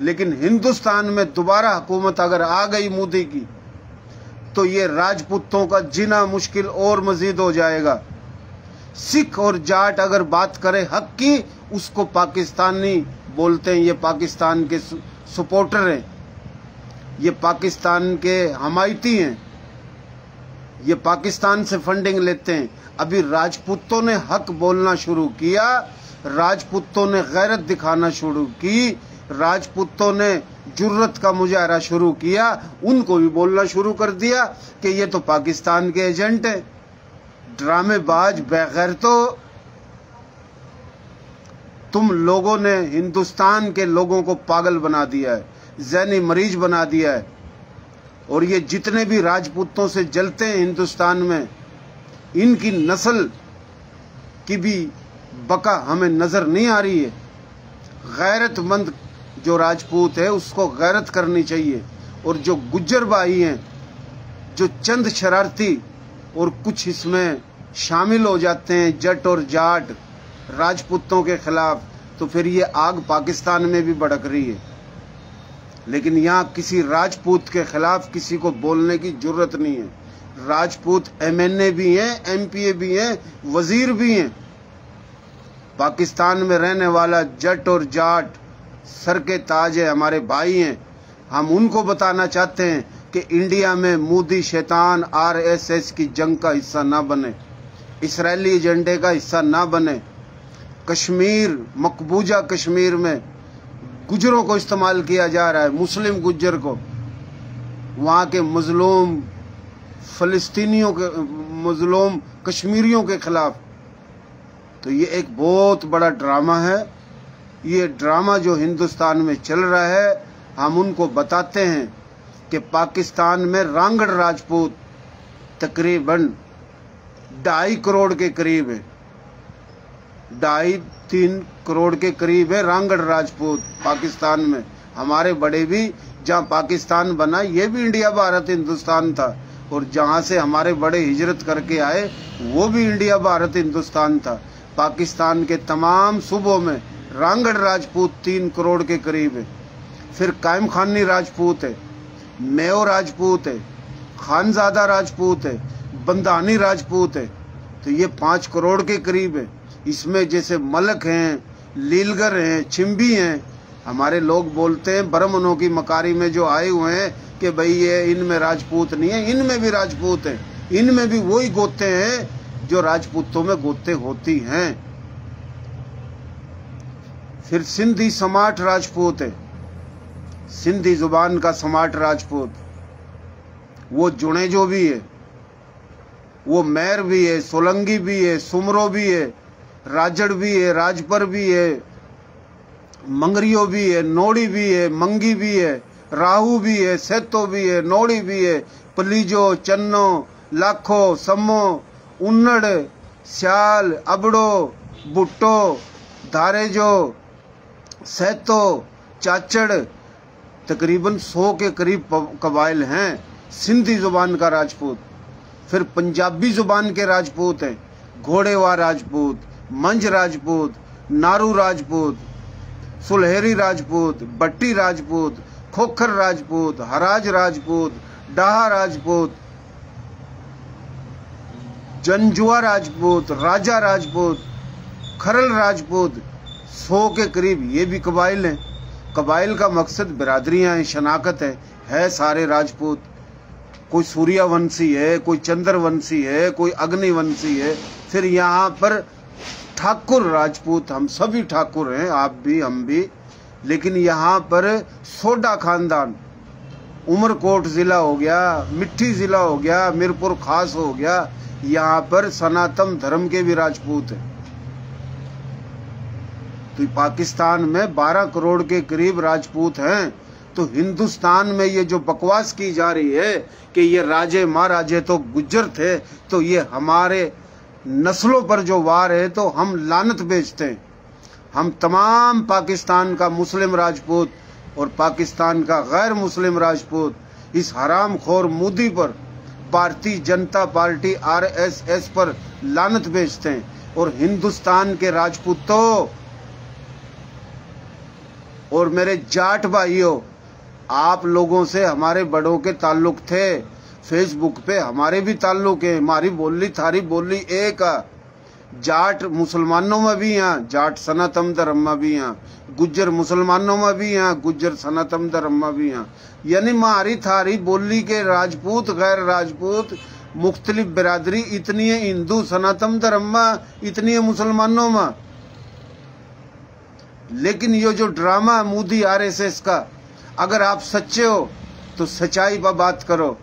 लेकिन हिंदुस्तान में दोबारा हुकूमत अगर आ गई मोदी की, तो ये राजपूतों का जीना मुश्किल और मजीद हो जाएगा। सिख और जाट अगर बात करे हक की, उसको पाकिस्तानी बोलते हैं। ये पाकिस्तान के सपोर्टर हैं, ये पाकिस्तान के हमायती हैं, ये पाकिस्तान से फंडिंग लेते हैं। अभी राजपूतों ने हक बोलना शुरू किया, राजपूतों ने गैरत दिखाना शुरू की, राजपूतों ने जुर्रत का मुजाहरा शुरू किया, उनको भी बोलना शुरू कर दिया कि ये तो पाकिस्तान के एजेंट हैं। ड्रामेबाज बेगैरतों, तुम लोगों ने हिंदुस्तान के लोगों को पागल बना दिया है, ज़हनी मरीज बना दिया है। और ये जितने भी राजपूतों से जलते हैं हिंदुस्तान में, इनकी नस्ल की भी बका हमें नजर नहीं आ रही है। गैरतमंद जो राजपूत है उसको गैरत करनी चाहिए। और जो गुज्जर भाई हैं, जो चंद शरारती और कुछ इसमें शामिल हो जाते हैं, जट और जाट राजपूतों के खिलाफ, तो फिर ये आग पाकिस्तान में भी भड़क रही है। लेकिन यहाँ किसी राजपूत के खिलाफ किसी को बोलने की जरूरत नहीं है। राजपूत एमएनए भी हैं, एमपीए भी हैं, वजीर भी हैं। पाकिस्तान में रहने वाला जट और जाट सर के ताज है, हमारे भाई हैं। हम उनको बताना चाहते हैं कि इंडिया में मोदी शैतान आरएसएस की जंग का हिस्सा ना बने, इसराइली एजेंडे का हिस्सा ना बने। कश्मीर, मकबूजा कश्मीर में गुजरों को इस्तेमाल किया जा रहा है, मुस्लिम गुज्जर को, वहाँ के मजलूम फलस्तीनियों के, मजलूम कश्मीरियों के खिलाफ। तो ये एक बहुत बड़ा ड्रामा है। ये ड्रामा जो हिंदुस्तान में चल रहा है, हम उनको बताते हैं कि पाकिस्तान में रांगड़ राजपूत तकरीबन 2.5 करोड़ के करीब है, 2.5-3 करोड़ के करीब है रांगड़ राजपूत पाकिस्तान में। हमारे बड़े भी, जहाँ पाकिस्तान बना ये भी इंडिया भारत हिंदुस्तान था, और जहाँ से हमारे बड़े हिजरत करके आए वो भी इंडिया भारत हिंदुस्तान था। पाकिस्तान के तमाम सूबों में रांगड़ राजपूत 3 करोड़ के करीब है। फिर कायम खानी राजपूत है, मेयो राजपूत है, खानजादा राजपूत है, बंदानी राजपूत है। तो ये 5 करोड़ के करीब है। इसमें जैसे मलक हैं, लीलगर हैं, छिंबी हैं। हमारे लोग बोलते हैं ब्राह्मणों की मकारी में जो आए हुए हैं कि भाई ये इनमें राजपूत नहीं है, इनमें भी राजपूत हैं। इनमें भी वही गोते हैं जो राजपूतों में गोते होती हैं। फिर सिंधी समाट राजपूत है, सिंधी जुबान का समाट राजपूत, वो जुनेजो भी है, वो मैर भी है, सोलंगी भी है, सुमरो भी है, राजड़ भी है, राजपर भी है, मंगरियो भी है, नोड़ी भी है, मंगी भी है, राहू भी है, सेतो भी है, नोड़ी भी है, पलीजो, चन्नो, लाखो, सम्मो, उन्नड़, स्याल, अबड़ो, बुट्टो, धारेजो, सेतो, चाचड़, तकरीबन 100 के करीब कबाइल हैं सिंधी जुबान का राजपूत। फिर पंजाबी जुबान के राजपूत हैं, घोड़ेवा राजपूत, मंझ राजपूत, नारू राजपूत, सुलहेरी राजपूत, बट्टी राजपूत, खोखर राजपूत, हराज राजपूत, डाहा राजपूत, जंजुआ राजपूत, राजा राजपूत, खरल राजपूत, 100 के करीब ये भी कबाइल हैं। कबाइल का मकसद बिरादरियां हैं, शनाख्त है सारे राजपूत। कोई सूर्यवंशी है, कोई चंद्रवंशी है, कोई अग्निवंशी है। फिर यहाँ पर ठाकुर राजपूत, हम सभी ठाकुर हैं, आप भी हम भी। लेकिन यहाँ पर सोडा खानदान, उमरकोट जिला हो गया, मिट्टी जिला हो गया, मीरपुर खास हो गया, यहाँ पर सनातन धर्म के भी राजपूत हैं। तो पाकिस्तान में 12 करोड़ के करीब राजपूत हैं। तो हिंदुस्तान में ये जो बकवास की जा रही है कि ये राजे महाराजे तो गुज्जर थे, तो ये हमारे नस्लों पर जो वार है, तो हम लानत बेचते हैं। हम तमाम पाकिस्तान का मुस्लिम राजपूत और पाकिस्तान का गैर मुस्लिम राजपूत इस हरामखोर मोदी पर, भारतीय जनता पार्टी RSS पर लानत बेचते हैं। और हिंदुस्तान के राजपूतों और मेरे जाट भाइयों, आप लोगों से हमारे बड़ों के ताल्लुक थे, फेसबुक पे हमारे भी ताल्लुक है। हमारी बोली थारी बोली एक है। जाट मुसलमानों में भी हैं, जाट सनातन धर्म में भी हैं, गुज्जर मुसलमानों में भी हैं, गुज्जर सनातन धर्म में भी हैं। यानी हमारी थारी बोली के राजपूत गैर राजपूत मुख्तलिफ बिरादरी इतनी है, हिंदू सनातन धर्म में, इतनी है मुसलमानों में। लेकिन ये जो ड्रामा मोदी RSS का, अगर आप सच्चे हो तो सच्चाई पर बात करो।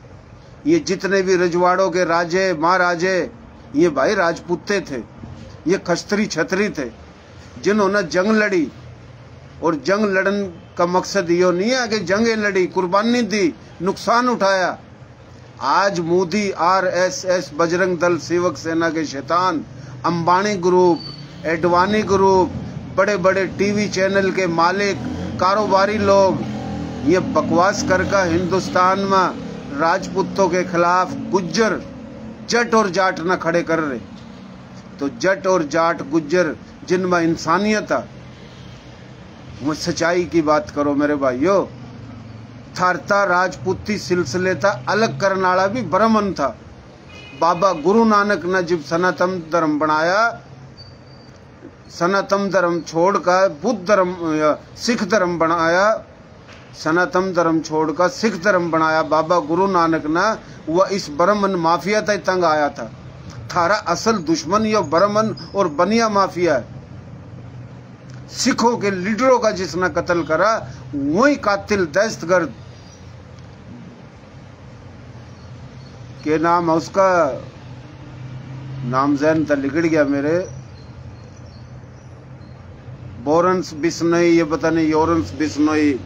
ये जितने भी रजवाड़ों के राजे महाराजे, ये भाई राजपूते थे, ये खस्त्री छतरी थे जिन्होंने जंग लड़ी। और जंग लड़न का मकसद ये नहीं है कि जंगें लड़ी, कुर्बानी दी, नुकसान उठाया। आज मोदी RSS, बजरंग दल, सेवक सेना के शैतान, अंबानी ग्रुप, एडवाणी ग्रुप, बड़े बड़े टीवी चैनल के मालिक, कारोबारी लोग ये बकवास करके हिंदुस्तान में राजपूतों के खिलाफ गुज्जर, जट और जाट न खड़े कर रहे। तो जट और जाट गुज्जर जिनमें इंसानियत है, वो सच्चाई की बात करो मेरे भाइयों। थारता राजपूती सिलसिले था अलग करने वाला भी ब्राह्मण था। बाबा गुरु नानक ने जब सनातन धर्म बनाया, सनातन धर्म छोड़कर बुद्ध धर्म, सिख धर्म बनाया, सनातन धर्म छोड़कर सिख धर्म बनाया बाबा गुरु नानक ने, वह इस ब्राह्मण माफिया तक तंग आया था। थारा असल दुश्मन ये ब्राह्मण और बनिया माफिया है। सिखों के लीडरों का जिसने कत्ल करा, वही कातिल दहशतगर्द के नाम है, उसका नाम जहन तक लिखड़ गया मेरे, बोरंस बिश्नोई, ये पता नहीं योरंस बिश्नोई।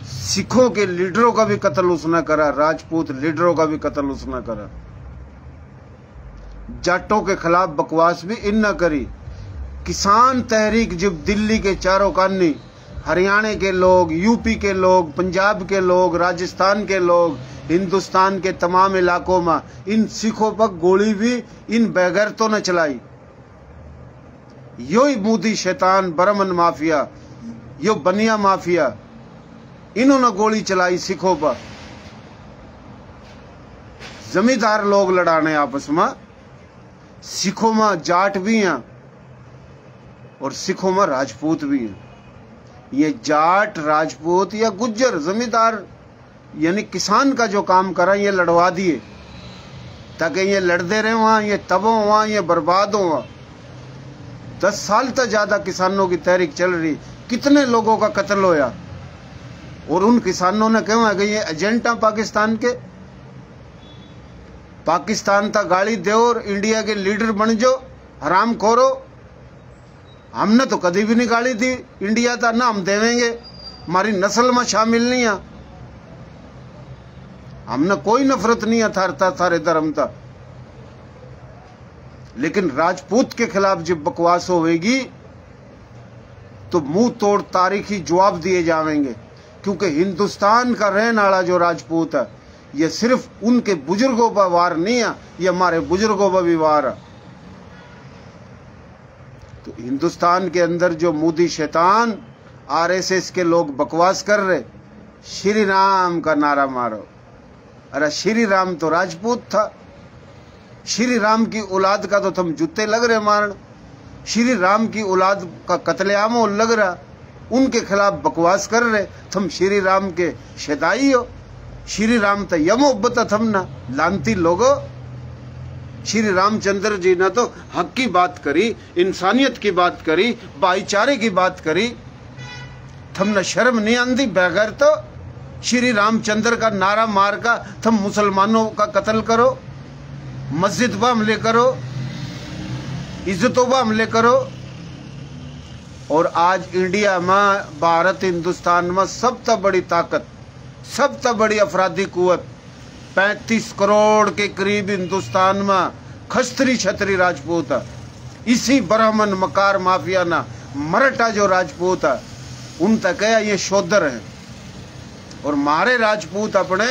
सिखों के लीडरों का भी कत्ल उसने करा, राजपूत लीडरों का भी कत्ल उसने करा। जाटों के खिलाफ बकवास भी इन न करी। किसान तहरीक जब दिल्ली के चारों कानी, हरियाणा के लोग, यूपी के लोग, पंजाब के लोग, राजस्थान के लोग, हिंदुस्तान के तमाम इलाकों में इन सिखों पर गोली भी इन बेगैरतों ने चलाई। यो ही मोदी शैतान, ब्राह्मण माफिया, यो बनिया माफिया, इन्होंने गोली चलाई सिखों पर। जमींदार लोग लड़ाने आपस में। सिखों में जाट भी हैं और सिखों में राजपूत भी हैं। ये जाट, राजपूत या गुज्जर जमींदार यानी किसान का जो काम करा, ये लड़वा दिए ताकि ये लड़ते रहे वहां, ये तबो वहां, ये बर्बाद हो। 10 साल तक ज्यादा किसानों की तहरीक चल रही, कितने लोगों का कत्ल होया। और उन किसानों ने क्यों है कि ये एजेंट है पाकिस्तान के, पाकिस्तान तक गाली दो और इंडिया के लीडर बन जो, हराम खोरो। हमने तो कभी भी नहीं गाली दी इंडिया था, ना हम देवेंगे, हमारी नस्ल में शामिल नहीं है, हमने कोई नफरत नहीं है थारता सारे धर्म था। लेकिन राजपूत के खिलाफ जब बकवास होगी तो मुंह तोड़ तारीखी जवाब दिए जाएंगे। क्योंकि हिंदुस्तान का रहने वाला जो राजपूत है, ये सिर्फ उनके बुजुर्गों पर वार नहीं है, ये हमारे बुजुर्गों पर भी वार है। तो हिंदुस्तान के अंदर जो मोदी शैतान, RSS के लोग बकवास कर रहे, श्री राम का नारा मारो। अरे श्री राम तो राजपूत था, श्री राम की औलाद का तो तुम जूते लग रहे मारन, श्री राम की औलाद का कत्लेआम लग रहा। उनके खिलाफ बकवास कर रहे। तुम श्री राम के शदाई हो। श्री राम तो ये मोहब्बत थम ना लानती लोगो। श्री रामचंद्र जी ने तो हक की बात करी, इंसानियत की बात करी, भाईचारे की बात करी। थमने शर्म नहीं आंदी बगैर तो श्री रामचंद्र का नारा मार का तुम मुसलमानों का कत्ल करो, मस्जिद पर हमले करो, इज्जतों पर हमले करो। और आज इंडिया में, भारत हिंदुस्तान में सबसे बड़ी ताकत, सबसे बड़ी अफराधी कुवत 35 करोड़ के करीब हिंदुस्तान में खस्त्री छत्री राजपूत है। इसी ब्राह्मण मकार माफिया ना मराठा जो राजपूत है उन तक है ये शोधर है। और मारे राजपूत अपने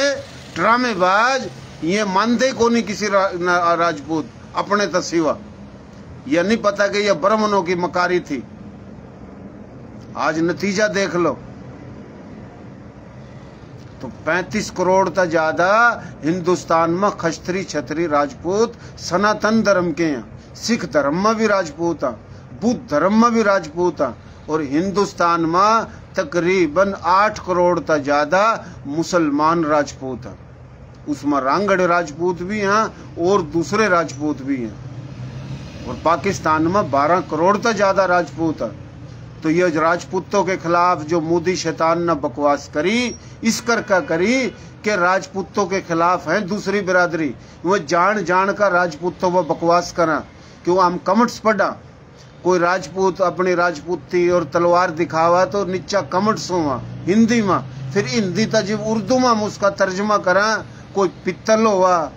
ड्रामेबाज ये मानते को नहीं किसी राजपूत अपने तो सिवा। यह नहीं पता कि यह ब्राह्मणों की मकारी थी। आज नतीजा देख लो। तो 35 करोड़ तक ज्यादा हिंदुस्तान में खस्त्री छत्री राजपूत सनातन धर्म के हैं। सिख धर्म में भी राजपूत है, बुद्ध धर्म में भी राजपूत है। और हिंदुस्तान में तकरीबन 8 करोड़ तक ज्यादा मुसलमान राजपूत हैं। उसमें रांगड़ राजपूत भी हैं और दूसरे राजपूत भी हैं। और पाकिस्तान में 12 करोड़ तक ज्यादा राजपूत है। तो ये राजपूतों के खिलाफ जो मोदी शैतान ने बकवास करी, इस कर का करी कि राजपूतों के खिलाफ है दूसरी बिरादरी। वो जान जान का राजपूतों पर बकवास करा क्यों हम कमेंट्स पढ़ा। कोई राजपूत अपनी राजपूती और तलवार दिखावा तो नीचा कमेंट्स हुआ हिंदी में, फिर हिंदी तजीब उर्दू में उसका तर्जमा करा। कोई पित्तल हुआ,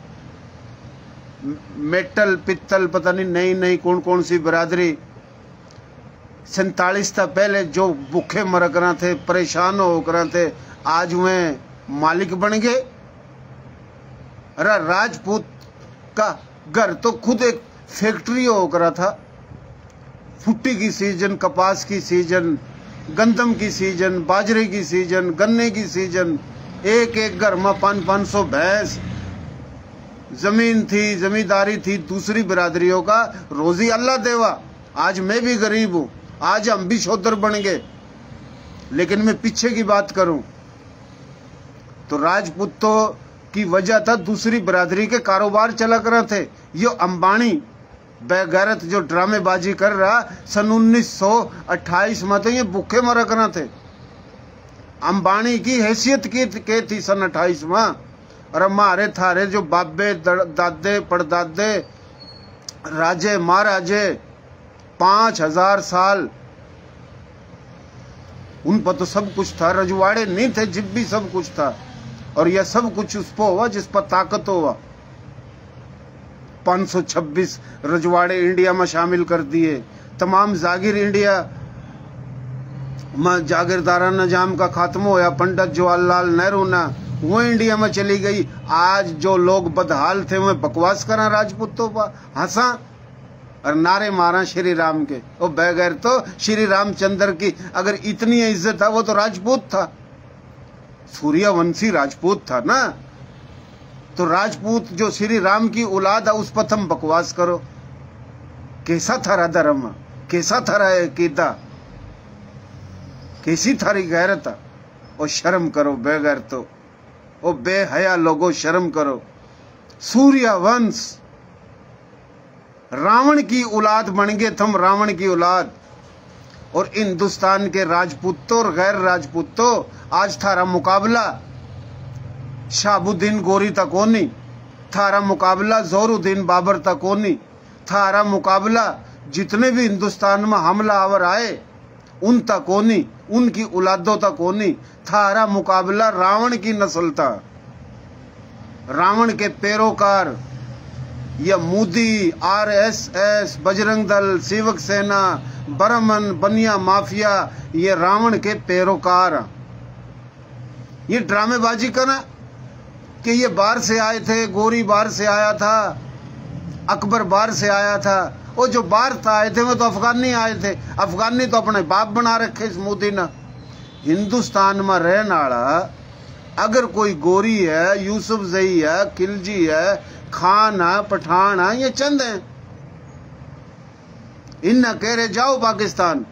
मेटल पित्तल पता नहीं नई कौन कौन सी बिरादरी 47 तक पहले जो भूखे मर कर थे, परेशान हो कर थे, आज वे मालिक बन गए। अरे राजपूत का घर तो खुद एक फैक्ट्री हो कर था। फुट्टी की सीजन, कपास की सीजन, गंदम की सीजन, बाजरे की सीजन, गन्ने की सीजन। एक एक घर में 500 भैंस जमीन थी, जमींदारी थी। दूसरी बिरादरियों का रोजी अल्लाह देवा। आज मैं भी गरीब हूं, आज हम भी शोधर बन गए। लेकिन मैं पीछे की बात करूं तो राजपूतों की वजह था दूसरी बिरादरी के कारोबार चला कर थे। ये अंबानी बेगैरत जो ड्रामेबाजी कर रहा, सन 1928 में तो ये भूखे मरा कर थे। अंबानी की हैसियत के थी सन 28 में। और हमारे थारे जो बाबे दादे पड़दादे राजे महाराजे 5000 साल उन पर तो सब कुछ था। रजवाड़े नहीं थे, जिब भी सब कुछ था। और यह सब कुछ उस पर हुआ जिस पर ताकत हुआ। 526 रजवाड़े इंडिया में शामिल कर दिए। तमाम जागीर इंडिया में जागीरदारा निजाम का खात्मा होया। पंडित जवाहरलाल नेहरू ना वो इंडिया में चली गई। आज जो लोग बदहाल थे वो बकवास करा राजपूतों पर, हंसा और नारे मारा श्री राम के। वो बगैर तो श्री रामचंद्र की अगर इतनी इज्जत था वो तो राजपूत था, सूर्यवंशी राजपूत था ना। तो राजपूत जो श्री राम की औलाद है उस पर तुम बकवास करो। कैसा थारा धर्म, कैसा थारा अकीदा, कैसी थारी गैरत। और शर्म करो बेगैर तो, ओ बेहया लोगो शर्म करो। सूर्यवंश रावण की औलाद बन गए तुम, रावण की औलाद। और हिंदुस्तान के राजपूतों और गैर राजपूतों आज थारा मुकाबला शाहबुद्दीन गोरी तक होनी, थारा मुकाबला जोरुद्दीन बाबर तक होनी, थारा मुकाबला जितने भी हिंदुस्तान में हमलावर आए उन तक होनी, उनकी औलादों तक होनी। थारा मुकाबला रावण की नस्ल था, रावण के पैरोकार। यह मोदी, RSS, बजरंग दल, सेवक सेना, ब्राह्मण बनिया माफिया, ये रावण के पैरोकार। ये ड्रामेबाजी करना कि ये बाहर से आए थे, गोरी बाहर से आया था, अकबर बाहर से आया था। वो जो बाहर था आए थे वो तो अफगानी आए थे। अफगानी तो अपने बाप बना रखे इस मोदी ने। हिंदुस्तान में रहने वाला अगर कोई गोरी है, यूसुफ जई है, खिलजी है, खान है, पठान है, ये चंद हैं। इन कह रहे जाओ पाकिस्तान,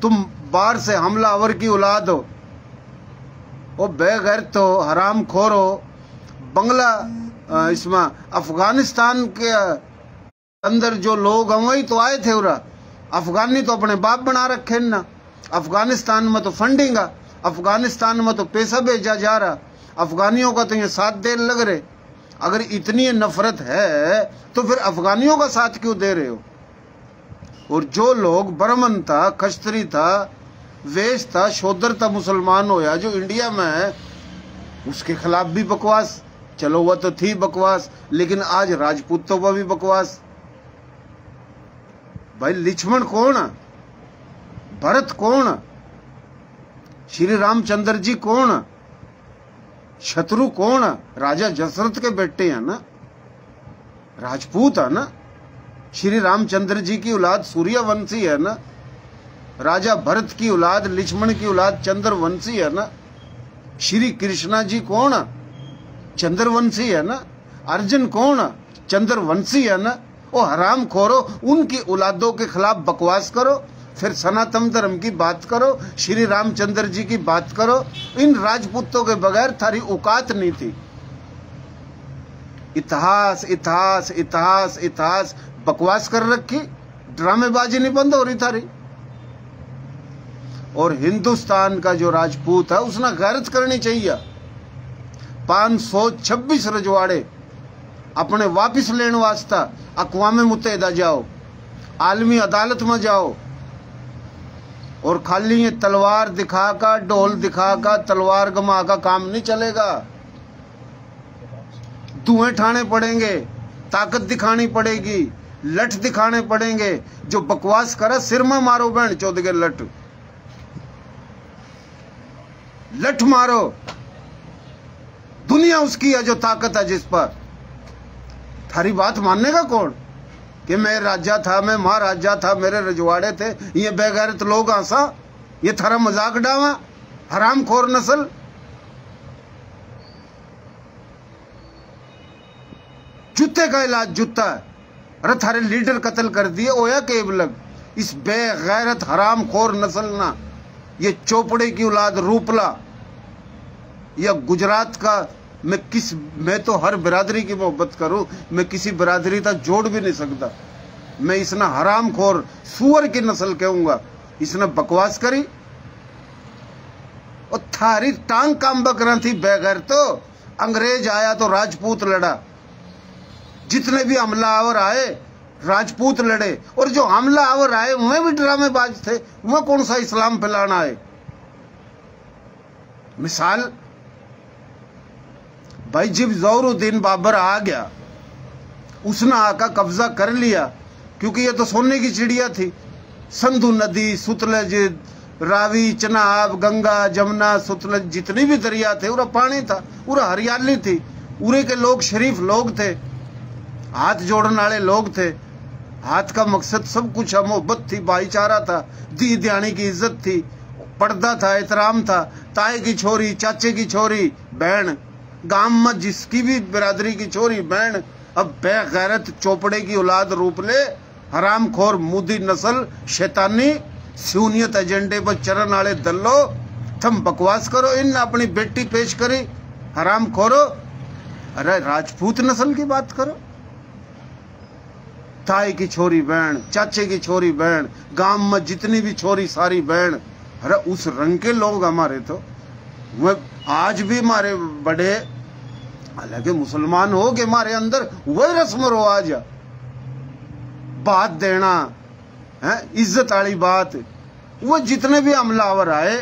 तुम बाहर से हमलावर की औलाद हो, वो बेगैरत हो, हराम खोर हो, बंगला इसमें अफगानिस्तान के अंदर जो लोग हैं वही तो आए थे। उरा अफगानी तो अपने बाप बना रखे ना। अफगानिस्तान में तो फंडिंग, अफगानिस्तान में तो पैसा भेजा जा रहा, अफगानियों का तो ये साथ देने लग रहे। अगर इतनी नफरत है तो फिर अफगानियों का साथ क्यों दे रहे हो? और जो लोग ब्राह्मण था, खस्त्री था, वेश था, शूद्र था, मुसलमान होया जो इंडिया में है, उसके खिलाफ भी बकवास। चलो वह तो थी बकवास, लेकिन आज राजपूतों पर भी बकवास। भाई लक्ष्मण कौन है? भरत कौन है? श्री रामचंद्र जी कौन है? शत्रु कौन है? राजा दशरथ के बेटे हैं ना, राजपूत है ना। श्री रामचंद्र जी की औलाद सूर्यवंशी है ना। राजा भरत की औलाद, लक्ष्मण की औलाद चंद्रवंशी है ना। श्री कृष्णा जी कौन है? चंद्रवंशी है ना। अर्जुन कौन है? चंद्रवंशी है ना। ओ हराम खोरो, उनकी औलादों के खिलाफ बकवास करो, फिर सनातन धर्म की बात करो, श्री रामचंद्र जी की बात करो। इन राजपूतों के बगैर थारी औकात नहीं थी। इतिहास इतिहास इतिहास इतिहास बकवास कर रखी, ड्रामेबाजी नहीं बंद हो रही थारी। और हिंदुस्तान का जो राजपूत है उसने गैरत करनी चाहिए। 526 रजवाड़े अपने वापिस लेने वास्ता अक़वाम मुत्तहिदा जाओ, आलमी अदालत में जाओ, और खाली ये तलवार दिखाकर, ढोल दिखाकर, तलवार गमा का काम नहीं चलेगा। धुएं ठाने पड़ेंगे, ताकत दिखानी पड़ेगी, लठ दिखाने पड़ेंगे। जो बकवास करे सिर में मारो, बहन चौध के लठ मारो। दुनिया उसकी है जो ताकत है जिस पर। थारी बात मानने का कौन? कि मैं राजा था, मैं महाराजा था, मेरे रजवाड़े थे, ये बेगैरत लोग आसा, ये थारा मजाक डावा, हराम खोर नस्ल। जूते का इलाज जूता है। अरे थारे लीडर कत्ल कर दिए ओया केवलग। इस बेगैरत हराम खोर नस्ल ना, ये चोपड़े की औलाद रूपला या गुजरात का, मैं तो हर बिरादरी की मोहब्बत करूं, मैं किसी बिरादरी तक जोड़ भी नहीं सकता। मैं इसने हराम खोर सुअर की नस्ल कहूंगा। इसने बकवास करी और थारी टांग काम बकरा थी बेगैर। तो अंग्रेज आया तो राजपूत लड़ा, जितने भी हमलावर आए राजपूत लड़े, और जो हमलावर आए वह भी ड्रामेबाज थे। वह कौन सा इस्लाम फैलाना आए? मिसाल भाई जब ज़ौरुद्दीन बाबर आ गया, उसने आका कब्जा कर लिया, क्योंकि ये तो सोने की चिड़िया थी। सिंधु नदी, सतलज, रावी, चनाब, गंगा, जमुना, सतलज, जितने भी दरिया थे उरा पानी था, उरा हरियाली थी। उरे के लोग शरीफ लोग थे, हाथ जोड़ने वाले लोग थे। हाथ का मकसद सब कुछ है, मोहब्बत थी, भाईचारा था, दी दयानी की इज्जत थी, पर्दा था, एहतराम था। ताए की छोरी, चाचे की छोरी, बहन, गांव में जिसकी भी बिरादरी की छोरी बहन, अब बेगैरत चोपड़े की औलाद रूप ले, हराम खोर मुदी नस्ल, शैतानी सूनियत एजेंडे पर चरण वाले दल्लो, तुम बकवास करो। इन अपनी बेटी पेश करी, हराम खोरो। अरे राजपूत नस्ल की बात करो। ताए की छोरी बहन, चाचे की छोरी बहन, गांव में जितनी भी छोरी सारी बहन। अरे उस रंग के लोग हमारे तो आज भी हमारे बड़े, हालांकि मुसलमान हो के हमारे अंदर वही रस्म रिवाज है, बात देना है, इज्जत वाली बात। वो जितने भी हमलावर आए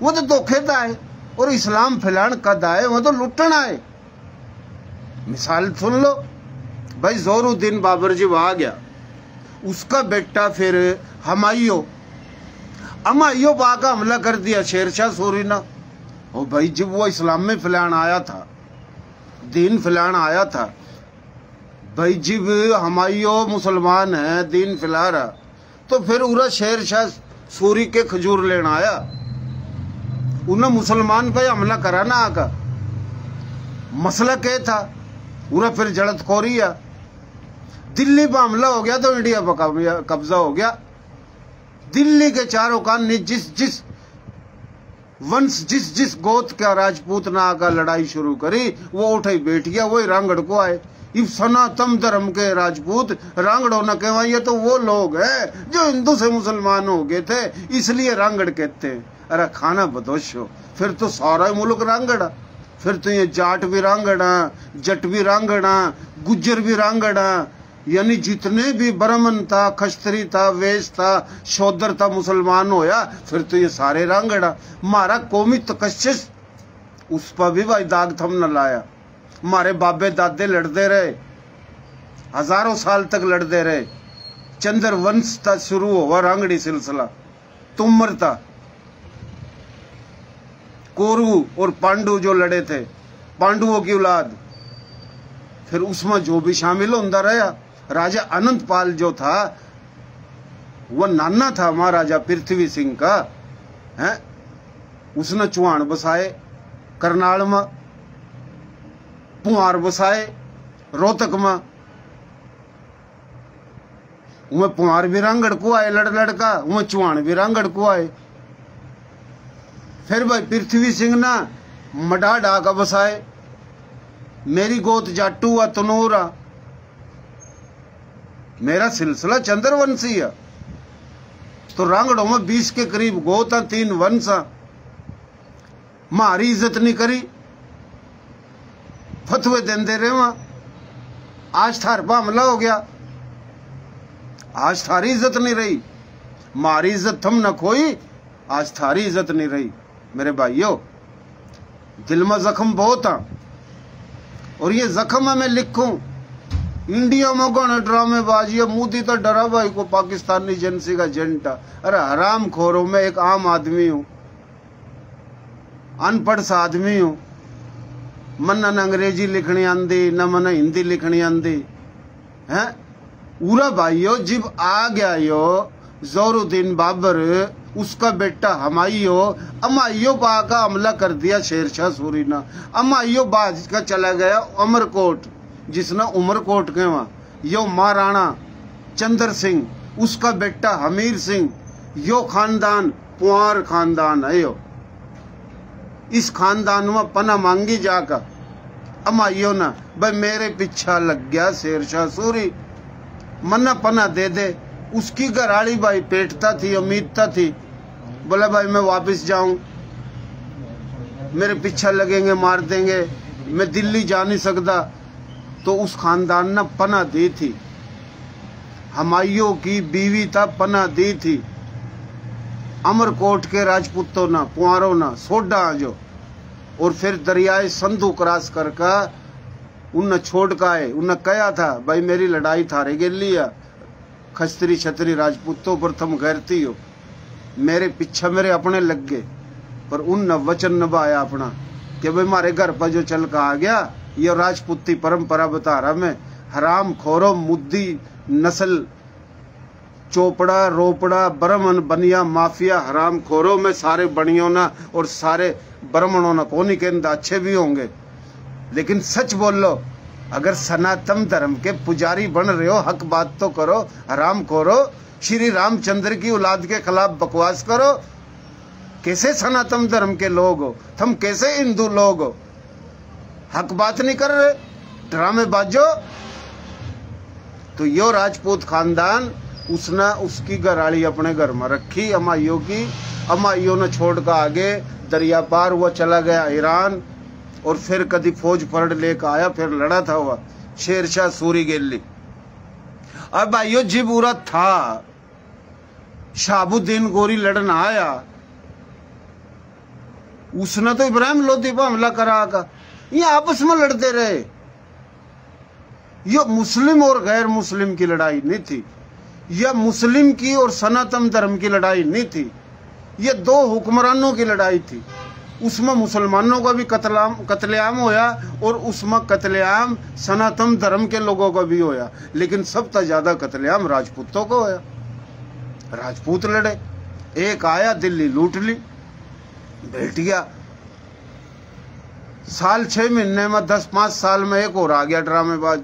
वो तो धोखे आए, और इस्लाम फैलान कद आए, वो तो लुटन आए। मिसाल सुन लो भाई, ज़ौरुद्दीन बाबर जी आ गया, उसका बेटा फिर हमायूं का हमला कर दिया शेरशाह सूरी ना। और भाई जब वो इस्लाम में फैलान आया था, दीन फैलान आया था, भाई जब हमायूं मुसलमान है, दीन फैला रहा, तो फिर उरा शेरशाह सूरी के खजूर लेना आया, उन्हें मुसलमान का हमला करा ना आका। मसला क्या था? उरा फिर जड़त खोरी है, दिल्ली पर हमला हो गया तो इंडिया पर कब्जा हो गया। दिल्ली के चारों कान ने जिस जिस वंश जिस जिस गोत का राजपूत ना का लड़ाई शुरू करी वो उठे बैठ गया, वही रांगड़ को आए। इस सनातन धर्म के राजपूत रांगड़ो न कहवाई, ये तो वो लोग हैं जो हिंदू से मुसलमान हो गए थे, इसलिए रांगड़ कहते हैं। अरे खाना बदोश हो, फिर तो सारा मुल्क रांगड़ा, फिर तो ये जाट भी रांगड़ा, जट भी रांगड़ा, गुज्जर भी रांगड़ा, यानी जितने भी ब्राह्मण था, खस्त्री था, वेश था, शूद्र था, मुसलमान होया, फिर तो ये सारे रांगड़ा। मारा कौमी तकश्शुस उस पर भी भाई दाग थम न लाया। हमारे बाबे दादे लड़ते रहे, हजारों साल तक लड़ते रहे। चंद्र वंश था शुरू हुआ रांगड़ी सिलसिला, तुमर था, कोरु और पांडु जो लड़े थे, पांडुओं की औलाद, फिर उसमें जो भी शामिल होता रहा। राजा अनंतपाल जो था वह नाना था महाराजा पृथ्वी सिंह का, है उसने चुहान बसाए करनाल में, पुआर बसाए रोहतक में, उमें पुआर भी रांगड़ को आए लड़ लड़का, उमें चुहान भी रांगड़ को आए। फिर भाई पृथ्वी सिंह ना मडा डाका बसाए, मेरी गोत जाटू व तनूरा, मेरा सिलसिला चंद्रवंशी है। तो रांगड़ों में 20 के करीब गोत, 3 वंश, मारी इज्जत नहीं करी, फतवे देंदे रहे वहां। आज थार पर हमला हो गया, आज थारी इज्जत नहीं रही, मारी इज्जत थम न खोई, आज थारी इज्जत नहीं रही। मेरे भाइयों, दिल में जख्म बहुत है, और ये जख्म मैं लिखूं। इंडिया में गण ड्रामेबाजी, मोदी तो डरा भाई को पाकिस्तानी एजेंसी का एजेंट। अरे हराम खोरों में एक आम आदमी हूं, अनपढ़ सा आदमी हूं, मन न अंग्रेजी लिखनी आंदी न मन हिंदी लिखनी आंदी है। पूरा भाइयों जिब आ गया यो जोरुद्दीन बाबर, उसका बेटा हमायूं, हमायूं पा का हमला कर दिया शेरशाह सूरी ना। हमायूं बाज का चला गया अमरकोट, जिसने उमरकोट के वहां, यो महाराणा चंद्र सिंह, उसका बेटा हमीर सिंह, यो खानदान पुआर खानदान है। यो इस खानदान में पना मांगी जाकर अमाइयो ना भाई मेरे पीछा लग गया शेरशाह सूरी, मन्ना पना दे दे। उसकी घराड़ी भाई पेटता थी, उम्मीदता थी, बोला भाई मैं वापस जाऊं, मेरे पीछा लगेंगे, मार देंगे, मैं दिल्ली जा नहीं सकता। तो उस खानदान ने पना दी थी, हमायूं की बीवी था पना दी थी, अमरकोट के राजपूतों ना, पुआरों ना, सोडा जो, और फिर दरियाए संधू क्रॉस करके उन छोड़ का आए। उन्हें कहा था भाई मेरी लड़ाई थारे के लिए, खस्त्री छतरी राजपूतों पर तुम गैरती हो, मेरे पीछे मेरे अपने लग गए, पर उन वचन निभाया अपना कि भाई हमारे घर पर जो चल का आ गया, ये राजपूती परंपरा बता रहा मैं। हराम खोरो मुद्दी नस्ल, चोपड़ा रोपड़ा ब्राह्मण बनिया माफिया हराम खोरो में सारे बनियों ना और सारे ब्राह्मणों ना को नहीं कहता, अच्छे भी होंगे, लेकिन सच बोल लो। अगर सनातन धर्म के पुजारी बन रहे हो, हक बात तो करो। हराम खोरो श्री रामचंद्र की औलाद के खिलाफ बकवास करो। कैसे सनातन धर्म के लोग हो तुम, कैसे हिंदू लोग हो, हक बात नहीं कर रहे, ड्रामे बाजो। तो यो राजपूत खानदान, उसने उसकी घराड़ी अपने घर में रखी हमायूं की। हमायूं ने छोड़ कर आगे दरिया पार हुआ, चला गया ईरान, और फिर कभी फौज फरड लेकर आया, फिर लड़ा था हुआ शेरशाह सूरी गेली। अब भाइयों जी बुरा था, शाहबुद्दीन गोरी लड़ना आया, उसने तो इब्राहिम लोधी पर हमला करा का, ये आपस में लड़ते रहे। ये मुस्लिम और गैर मुस्लिम की लड़ाई नहीं थी, यह मुस्लिम की और सनातन धर्म की लड़ाई नहीं थी, ये 2 हुक्मरानों की लड़ाई थी। उसमें मुसलमानों का भी कत्लेआम होया, और उसमें कत्लेआम सनातन धर्म के लोगों का भी होया, लेकिन सबसे ज्यादा कत्लेआम राजपूतों को होया। राजपूत लड़े, एक आया दिल्ली लूट ली, बैठ गया, साल 6 महीने में 10-5 साल में एक और आ गया ड्रामेबाज।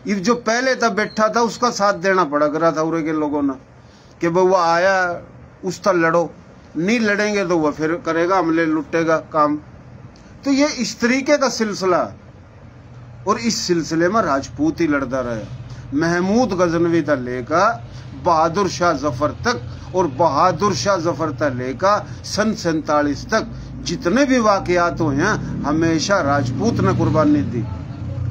ये जो पहले था बैठा था उसका साथ देना पड़ा करा था उरे के लोगों ने। कि भाई वो आया उस तक लड़ो, नहीं लड़ेंगे तो वह फिर करेगा हमले, लुटेगा काम। तो ये इस तरीके का सिलसिला, और इस सिलसिले में राजपूत ही लड़ता रहा। महमूद गजनवी था लेकर बहादुर शाह जफर तक, और बहादुर शाह जफर था लेकर सन 47 तक जितने भी वाकयात हुए हैं हमेशा राजपूत ने कुर्बानी दी,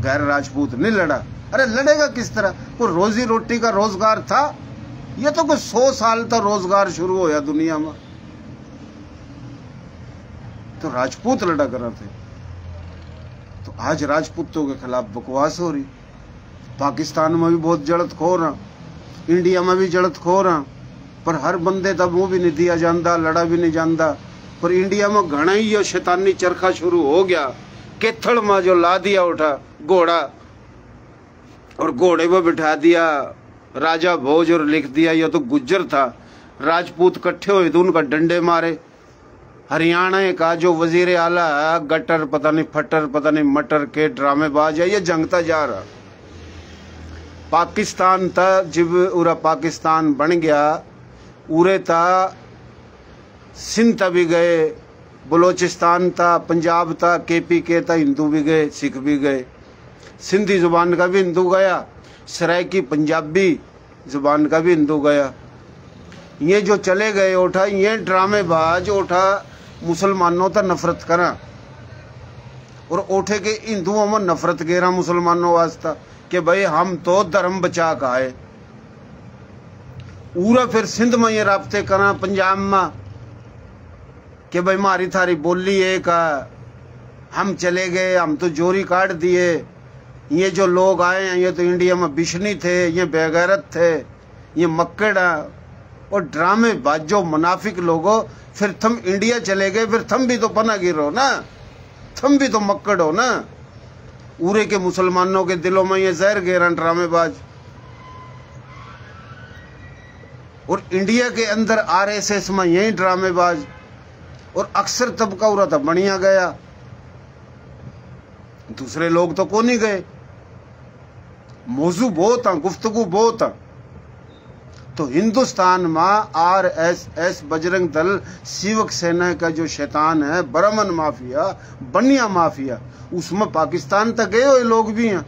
गैर राजपूत नहीं लड़ा। अरे लड़ेगा किस तरह? कोई रोजी रोटी का रोजगार था? ये तो कोई 100 साल तक रोजगार शुरू होया दुनिया में, तो राजपूत लड़ा कर थे। तो आज राजपूतों के खिलाफ बकवास हो रही। पाकिस्तान में भी बहुत जड़त खोर हैं, इंडिया में भी जड़त खोर हैं, पर हर बंदे तब मुंह भी नहीं दिया जाता, लड़ा भी नहीं जाता। पर इंडिया में घना ही यो शैतानी चरखा शुरू हो गया। केथड़ में जो ला दिया उठा घोड़ा, और घोड़े पर बिठा दिया राजा भोज, और लिख दिया ये तो गुज्जर था। राजपूत इकट्ठे हुए तो उनका डंडे मारे। हरियाणा का जो वजीर आला है, गटर पता नहीं फटर पता नहीं मटर के ड्रामेबाज है, ये जंगता जा रहा। पाकिस्तान था, जब उरा पाकिस्तान बन गया, उरे था सिंध भी गए, बलोचिस्तान था, पंजाब था, KPK था, हिंदू भी गए, सिख भी गए। सिंधी जुबान का भी हिंदू गया, सराइकी पंजाबी जुबान का भी हिंदू गया। ये जो चले गए उठा, ये ड्रामेबाज उठा मुसलमानों तक नफरत करा, और उठे के हिंदुओं में नफरत गेरा मुसलमानों वास्ता कि भाई हम तो धर्म बचा का है। पूरा फिर सिंध में ये राब्ते करा, पंजाब में, कि भाई मारी थारी बोली एक, हम चले गए, हम तो जोरी काट दिए। ये जो लोग आए हैं ये तो इंडिया में बिशनी थे, ये बेगैरत थे, ये मक्कड़ा। और ड्रामे बाजो मुनाफिक लोगों, फिर तुम इंडिया चले गए, फिर तुम भी तो पना गिरो ना, तुम भी तो मक्कड़ हो ना। उरे के मुसलमानों के दिलों में ये जहर गेरा ड्रामेबाज। और इंडिया के अंदर RSS में यही ड्रामेबाज, और अक्सर तबका उरा था बढ़िया गया, दूसरे लोग तो को नहीं गए। मौजू बहुत है, गुफ्तगू बहुत है। तो हिंदुस्तान में RSS बजरंग दल शिवक सेना का जो शैतान है, ब्राह्मण माफिया, बनिया माफिया, उसमें पाकिस्तान तक गए हुए लोग भी हैं।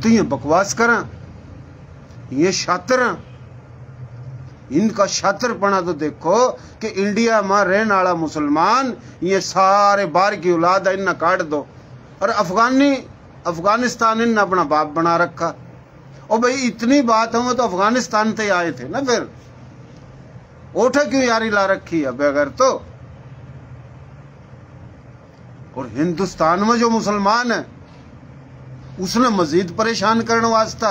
तो ये बकवास करें, ये शातिर हैं। इनका शातिरपना तो देखो कि इंडिया में रहने वाला मुसलमान ये सारे बाहर की औलाद है, इन्हें काट दो। और अफगानिस्तान इन्हें अपना बाप बना रखा। और भाई इतनी बात हो तो अफगानिस्तान से आए थे ना, फिर ओठा क्यों यारी ला रखी है बगैर तो। और हिंदुस्तान में जो मुसलमान है उसने मजीद परेशान करने वास्ता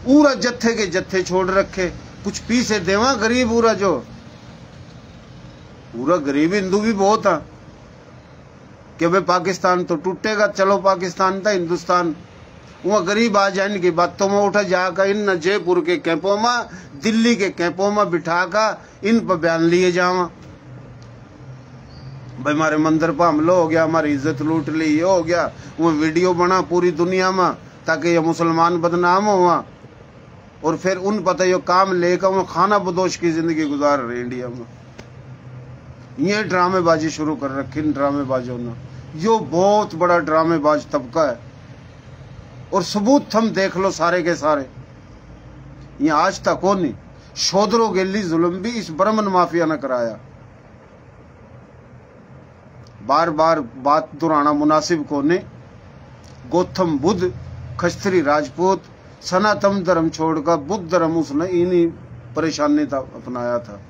पूरा जत्थे के जत्थे छोड़ रखे। कुछ पीछे देवा गरीब, पूरा गरीब हिंदू भी बहुत है कि भाई पाकिस्तान तो टूटेगा, चलो पाकिस्तान था हिंदुस्तान। वहाँ गरीब आ जाए, इनकी बातों में उठा जाकर इन जयपुर के कैंपों में, दिल्ली के कैंपों में बिठा कर इन पर बयान लिए जावा। भाई हमारे मंदिर पर हमला हो गया, हमारी इज्जत लूट ली, ये हो गया। वो वीडियो बना पूरी दुनिया में ताकि ये मुसलमान बदनाम हो। और फिर उन पता ये काम लेकर वो खाना बदोश की जिंदगी गुजार रहे इंडिया में। ये ड्रामेबाजी शुरू कर रखी इन ड्रामेबाजों ने। यो बहुत बड़ा ड्रामेबाज तबका है, और सबूत हम देख लो सारे के सारे। ये आज तक हो नहीं शोदरो गेली जुल्म भी इस ब्राह्मण माफिया ने कराया। बार बार बात दोहराना मुनासिब को नहीं। गौतम बुद्ध, खस्त्री राजपूत, सनातन धर्म छोड़कर बुद्ध धर्म उसने इन्हीं परेशानी था अपनाया था।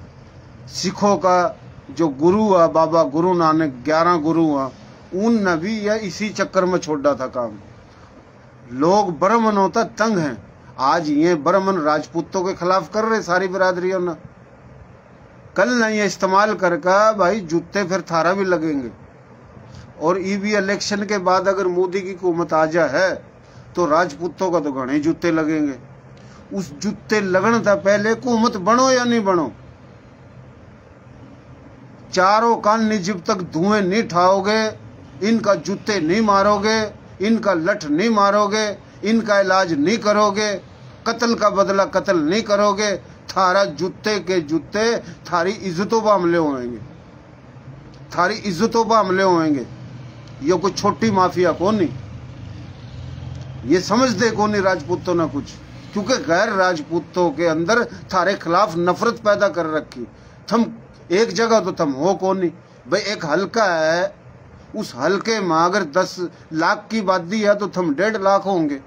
सिखों का जो गुरु है बाबा गुरु नानक, 11 गुरु हैं, उनने भी यह इसी चक्कर में छोड़ा था काम। लोग ब्राह्मणों तक तंग हैं। आज ये ब्राह्मण राजपूतों के खिलाफ कर रहे सारी बिरादरियों ने। कल न ये इस्तेमाल करके भाई जूते फिर थारा भी लगेंगे। और ईवी इलेक्शन के बाद अगर मोदी की हुकूमत आ जाए तो राजपूतों का तो घने जूते लगेंगे। उस जूते लगने था पहले हुकूमत बनो या नहीं बनो, चारों कान जब तक धुएं नहीं ठाओगे, इनका जूते नहीं मारोगे, इनका लठ नहीं मारोगे, इनका इलाज नहीं करोगे, कत्ल का बदला कत्ल नहीं करोगे, थारा जूते के जूते थारी इज्जतों पर हमले होंगे, थारी इज्जतों पर हमले होंगे। ये कोई छोटी माफिया को नहीं, ये समझते को नहीं राजपूतों ने कुछ, क्योंकि गैर राजपूतों के अंदर थारे खिलाफ नफरत पैदा कर रखी। थम एक जगह तो थम हो को नहीं भाई, एक हल्का है, उस हल्के में अगर 10 लाख की आबादी है तो थम 1.5 लाख होंगे,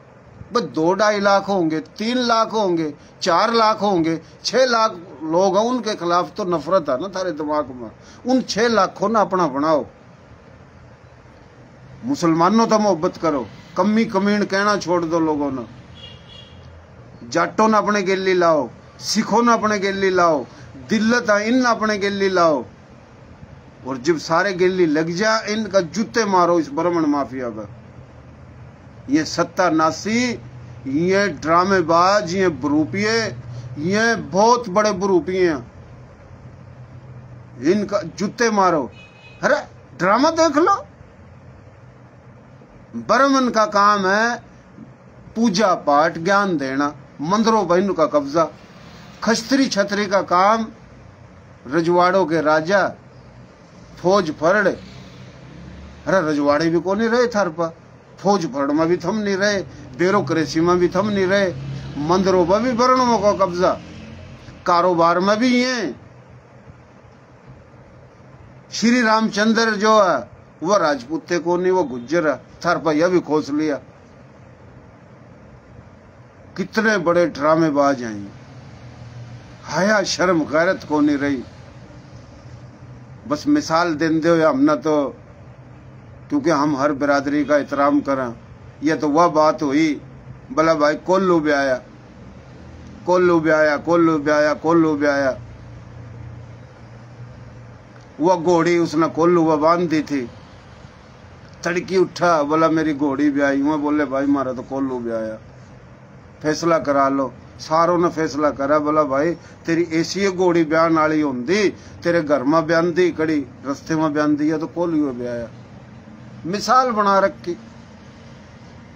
बस 2-2.5 लाख होंगे, 3 लाख होंगे, 4 लाख होंगे, 6 लाख लोग हैं, उनके खिलाफ तो नफरत है ना थारे दिमाग में। उन 6 लाख को ना अपना बनाओ, मुसलमानों तो मोहब्बत करो, कमी कमीन कहना छोड़ दो लोगों ने। जाटों ने अपने गेली लाओ, सिखों ने अपने गेली लाओ, दिल्लत है इन अपने गेली लाओ, और जब सारे गेली लग जा इनका जूते मारो इस ब्राह्मण माफिया पर। ये सत्तानाशी, ये ड्रामेबाज, ये बरूपिये, ये बहुत बड़े बरूपिये हैं, इनका जूते मारो। अरे ड्रामा देख लो, ब्राह्मण का काम है पूजा पाठ ज्ञान देना, मंदिरों पर इनका कब्जा। खस्त्री छत्री का काम रजवाड़ों के राजा फौज फरड़। अरे रजवाड़े भी को नहीं रहे थार पर, फौज फरड़ में भी थम नहीं रहे, ब्यूरोक्रेसी में भी थम नहीं रहे, मंदिरों पर भी वर्णों का कब्जा, कारोबार में भी ये। श्री रामचंद्र जो है वह राजपूते को नहीं, वो गुज्जर है, थार पर यह भी खोस लिया। कितने बड़े ड्रामेबाज हैं, हया शर्म गैरत को नहीं रही। बस मिसाल दें दो हमने तो, क्योंकि हम हर बिरादरी का एहतराम करें। यह तो वह बात हुई, भला भाई कोल्लू भी आया, कोल्लू भी आया, कोल्लू भी आया, कोल्लू भी आया। वह घोड़ी उसने कोल्लू वह बांध दी थी, तड़की उठा, बोला मेरी घोड़ी भी आई। वह बोले भाई मारा तो कोल्लू भी आया, फैसला करा लो। सारों ने फैसला करा, बोला भाई तेरी ऐसी घोड़ी बयान वाली होंगी, तेरे घर में बयान दी कड़ी, रस्ते में बयान दिया तो कोल्लू भी आया। मिसाल बना रखी।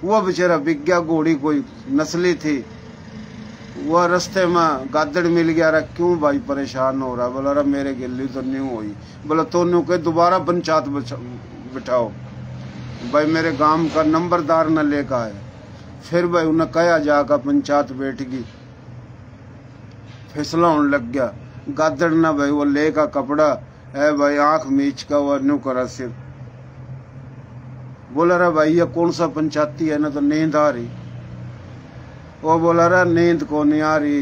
वह बेचारा बिग्या घोड़ी कोई नस्ली थी, वह रस्ते में गादड़ मिल गया। रहा क्यों भाई परेशान हो रहा? बोला रहा मेरे गिल्ली तो न्यू हुई। बोला तो न्यू के दोबारा पंचायत बिठाओ भाई, मेरे गांव का नंबरदार न लेकर आए। फिर भाई उन्हें कहा जाकर पंचायत बैठ गई, फैसला होने लग गया। गादड़ ना भाई वो लेकर कपड़ा है भाई, आंख मीच का वो न्यू करा सिर। बोला रहा भाई ये कौन सा पंचायती है ना, तो नींद आ रही। वो बोला रहा नींद को नहीं आ रही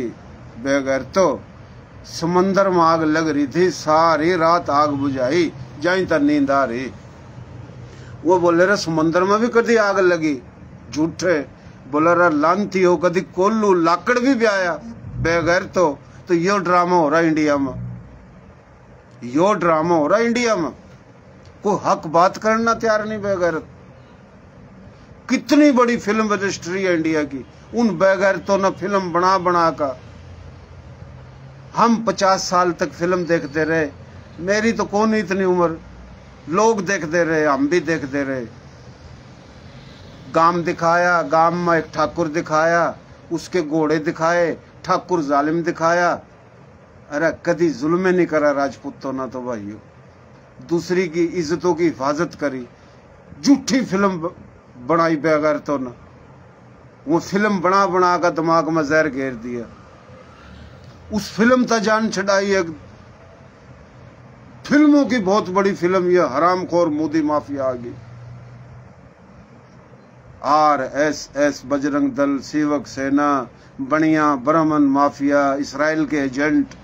बेगैर, तो समंदर में आग लग रही थी, सारी रात आग बुझाई, जहीं तक नींद आ रही। वो बोले रहा समंदर में भी कभी आग लगी, झूठे। बोला रहा लानती हो, कभी कोल्लू लाकड़ भी आया बेगैर। तो यो ड्रामा हो रहा इंडिया में, यो ड्रामा हो रहा इंडिया में। कोई हक बात करना तैयार नहीं बेगैर। कितनी बड़ी फिल्म इंडस्ट्री है इंडिया की, उन बेगैरतों ने फिल्म बना बना का। हम 50 साल तक फिल्म देखते रहे, मेरी तो कौन इतनी उम्र, लोग देखते रहे, हम भी देखते रहे। गांव दिखाया, गांव में एक ठाकुर दिखाया, उसके घोड़े दिखाए, ठाकुर जालिम दिखाया। अरे कभी जुल्म नहीं करा राजपूतों ना, तो भाइयों दूसरी की इज्जतों की हिफाजत करी। झूठी फिल्म बनाई बेगैरतों ने, वो फिल्म बना बना कर दिमाग में जहर घेर दिया। उस फिल्म तक जान छड़ाई। एक फिल्मों की बहुत बड़ी फिल्म ये हरामखोर मोदी माफिया आ गई। RSS, बजरंग दल, सेवक सेना, बनिया, ब्राह्मण माफिया, इसराइल के एजेंट,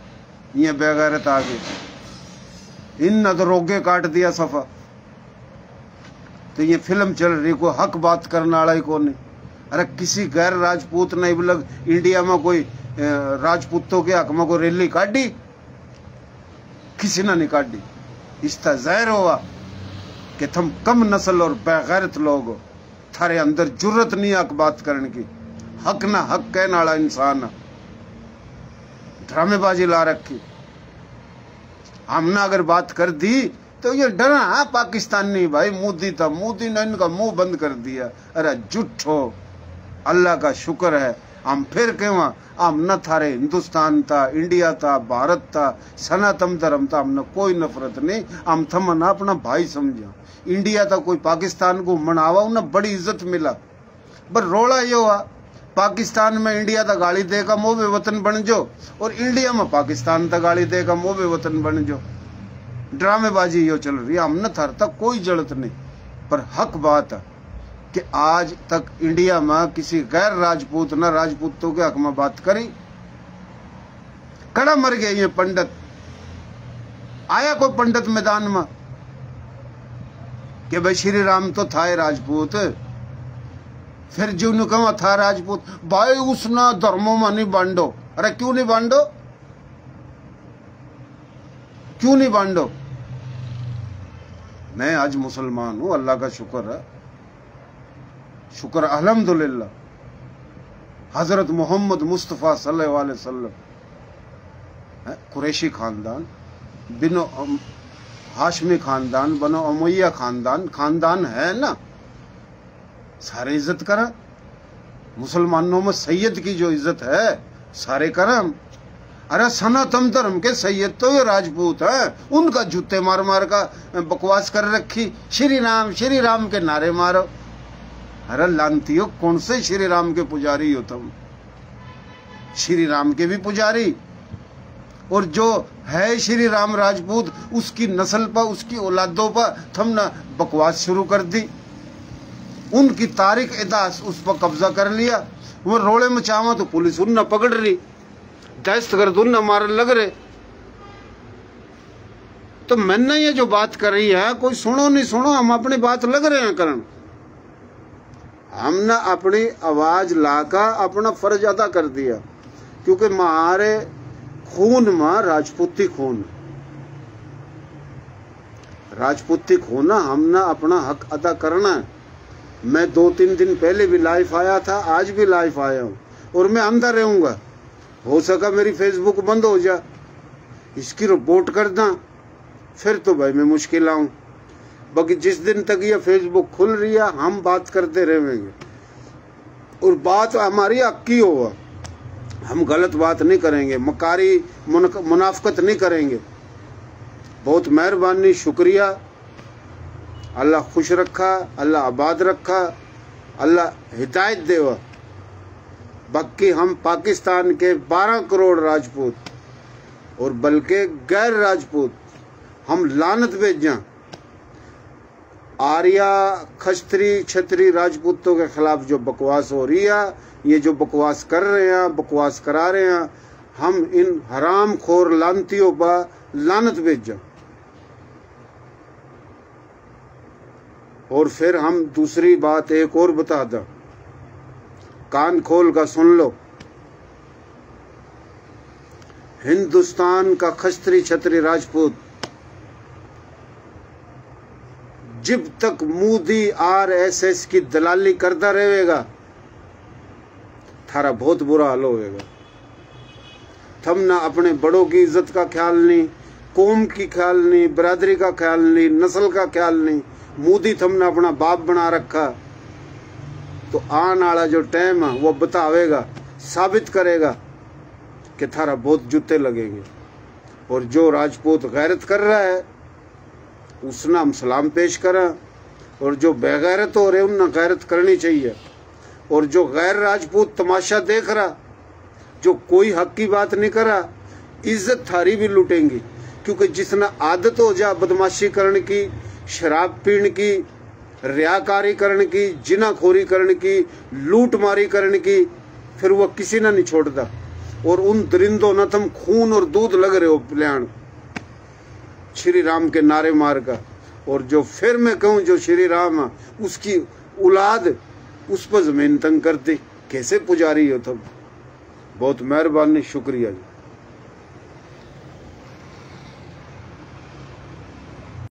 ये बेगैरत आ गए। इन तो रोगे काट दिया सफा। तो ये फिल्म चल रही, कोई हक बात करने वाला ही कौन नहीं। अरे किसी गैर राजपूत ने मतलब इंडिया में कोई राजपूतों के हक में कोई रैली काटी? किसी ने नहीं काटी। इसका जाहिर हुआ कि तुम कम नस्ल और बेगैरत लोग हो, थारे अंदर जुर्रत नहीं हक बात करने की। हक ना हक कहने वाला इंसान ड्रामेबाजी ला रखी। हमने अगर बात कर दी तो ये डरा है पाकिस्तानी भाई, मोदी था, मोदी ने इनका मुंह बंद कर दिया। अरे झूठो, अल्लाह का शुक्र है हम फिर कहवा हम न थारे हिंदुस्तान था, इंडिया था, भारत था, सनातन धर्म था, हमने कोई नफरत नहीं। हम थमन अपना भाई समझा। इंडिया था कोई पाकिस्तान को मनावा उन्हें बड़ी इज्जत मिला, पर रोला ये हुआ पाकिस्तान में इंडिया था गाली देगा मोबे वतन बन जो, और इंडिया में पाकिस्तान था गाली देगा मोबे वतन बन जो। ड्रामेबाजी यो चल रही है। हमने थार तक कोई जरूरत नहीं, पर हक बात है कि आज तक इंडिया में किसी गैर राजपूत न राजपूतों के हक में बात करी। कड़ा मर गए ये पंडित। आया कोई पंडित मैदान में कि भाई श्री राम तो था राजपूत, फिर जो ने कहा था राजपूत भाई उसने धर्मों में नहीं बांटो। अरे क्यों नहीं बांटो, क्यों नहीं बांटो? मैं आज मुसलमान हूं, अल्लाह का शुक्र है, शुक्र अल्हम्दुलिल्लाह। हजरत मोहम्मद मुस्तफ़ा सल्लल्लाहु अलैहि वसल्लम कुरैशी खानदान, बिनो हाशमी खानदान, बनो उमैया खानदान है ना, सारे इज्जत करा। मुसलमानों में सैयद की जो इज्जत है सारे करम। अरे सनातन धर्म के सैयद तो ये राजपूत है, उनका जूते मार मार का बकवास कर रखी। श्री राम के नारे मारो। अरे लानतियो, कौन से श्री राम के पुजारी हो तुम? श्री राम के भी पुजारी, और जो है श्री राम राजपूत उसकी नस्ल पर, उसकी औलादों पर तुमने बकवास शुरू कर दी। उनकी तारीख इदास उस पर कब्जा कर लिया। वो रोड़े में चावा तो पुलिस उन पकड़ रही, दहशतगर्द उन मारने लग रहे। तो मैंने ये जो बात कर रही है, कोई सुनो नहीं सुनो, हम अपनी बात लग रहे हैं करन। हमने अपनी आवाज लाका अपना फर्ज अदा कर दिया, क्योंकि हमारे खून में राजपूती खून, राजपूती खून, हमने अपना हक अदा करना है। मैं 2-3 दिन पहले भी लाइव आया था, आज भी लाइव आया हूं, और मैं अंदर रहूंगा। हो सका मेरी फेसबुक बंद हो जा, इसकी रिपोर्ट कर दा, फिर तो भाई मैं मुश्किल आऊं। बाकी जिस दिन तक ये फेसबुक खुल रही है हम बात करते रहेंगे, और बात हमारी हक की होगा। हम गलत बात नहीं करेंगे, मकारी मुनाफकत नहीं करेंगे। बहुत मेहरबानी, शुक्रिया। अल्लाह खुश रखा, अल्लाह आबाद रखा, अल्लाह हिदायत देवा। बाकी हम पाकिस्तान के 12 करोड़ राजपूत और बल्कि गैर राजपूत हम लानत भेजा। आर्या खस्त्री छत्री राजपूतों के खिलाफ जो बकवास हो रही है, ये जो बकवास कर रहे हैं, बकवास करा रहे हैं, हम इन हराम खोर लानतियों पर लानत भेजा। और फिर हम दूसरी बात एक और बता दा, कान खोल कर सुन लो। हिंदुस्तान का खस्त्री छत्री राजपूत जब तक मोदी RSS की दलाली करता रहेगा, थारा बहुत बुरा हाल होगा। थम ना अपने बड़ों की इज्जत का ख्याल नहीं, कौम की ख्याल नहीं, बरादरी का ख्याल नहीं, नस्ल का ख्याल नहीं। मोदी थमने अपना बाप बना रखा, तो आने वाला जो टाइम है वो बतावेगा, साबित करेगा कि थारा बहुत जूते लगेंगे। और जो राजपूत गैरत कर रहा है उसने हम सलाम पेश करा, और जो बेगैरत हो रहे उन्हें गैरत करनी चाहिए। और जो गैर राजपूत तमाशा देख रहा, जो कोई हक की बात नहीं करा, इज्जत थारी भी लूटेंगी। क्योंकि जिसने आदत हो जा बदमाशी करने की, शराब पीने की, रियाकारी करने की, जिनाखोरी करने की, लूट मारी करने की, फिर वह किसी ने नहीं छोड़ता। और उन दरिंदों न तुम खून और दूध लग रहे हो पिलान श्री राम के नारे मार का। और जो फिर मैं कहूं जो श्री राम है उसकी औलाद उस पर जमीन तंग करती, कैसे पुजारी हो तुम? बहुत मेहरबानी, शुक्रिया जी।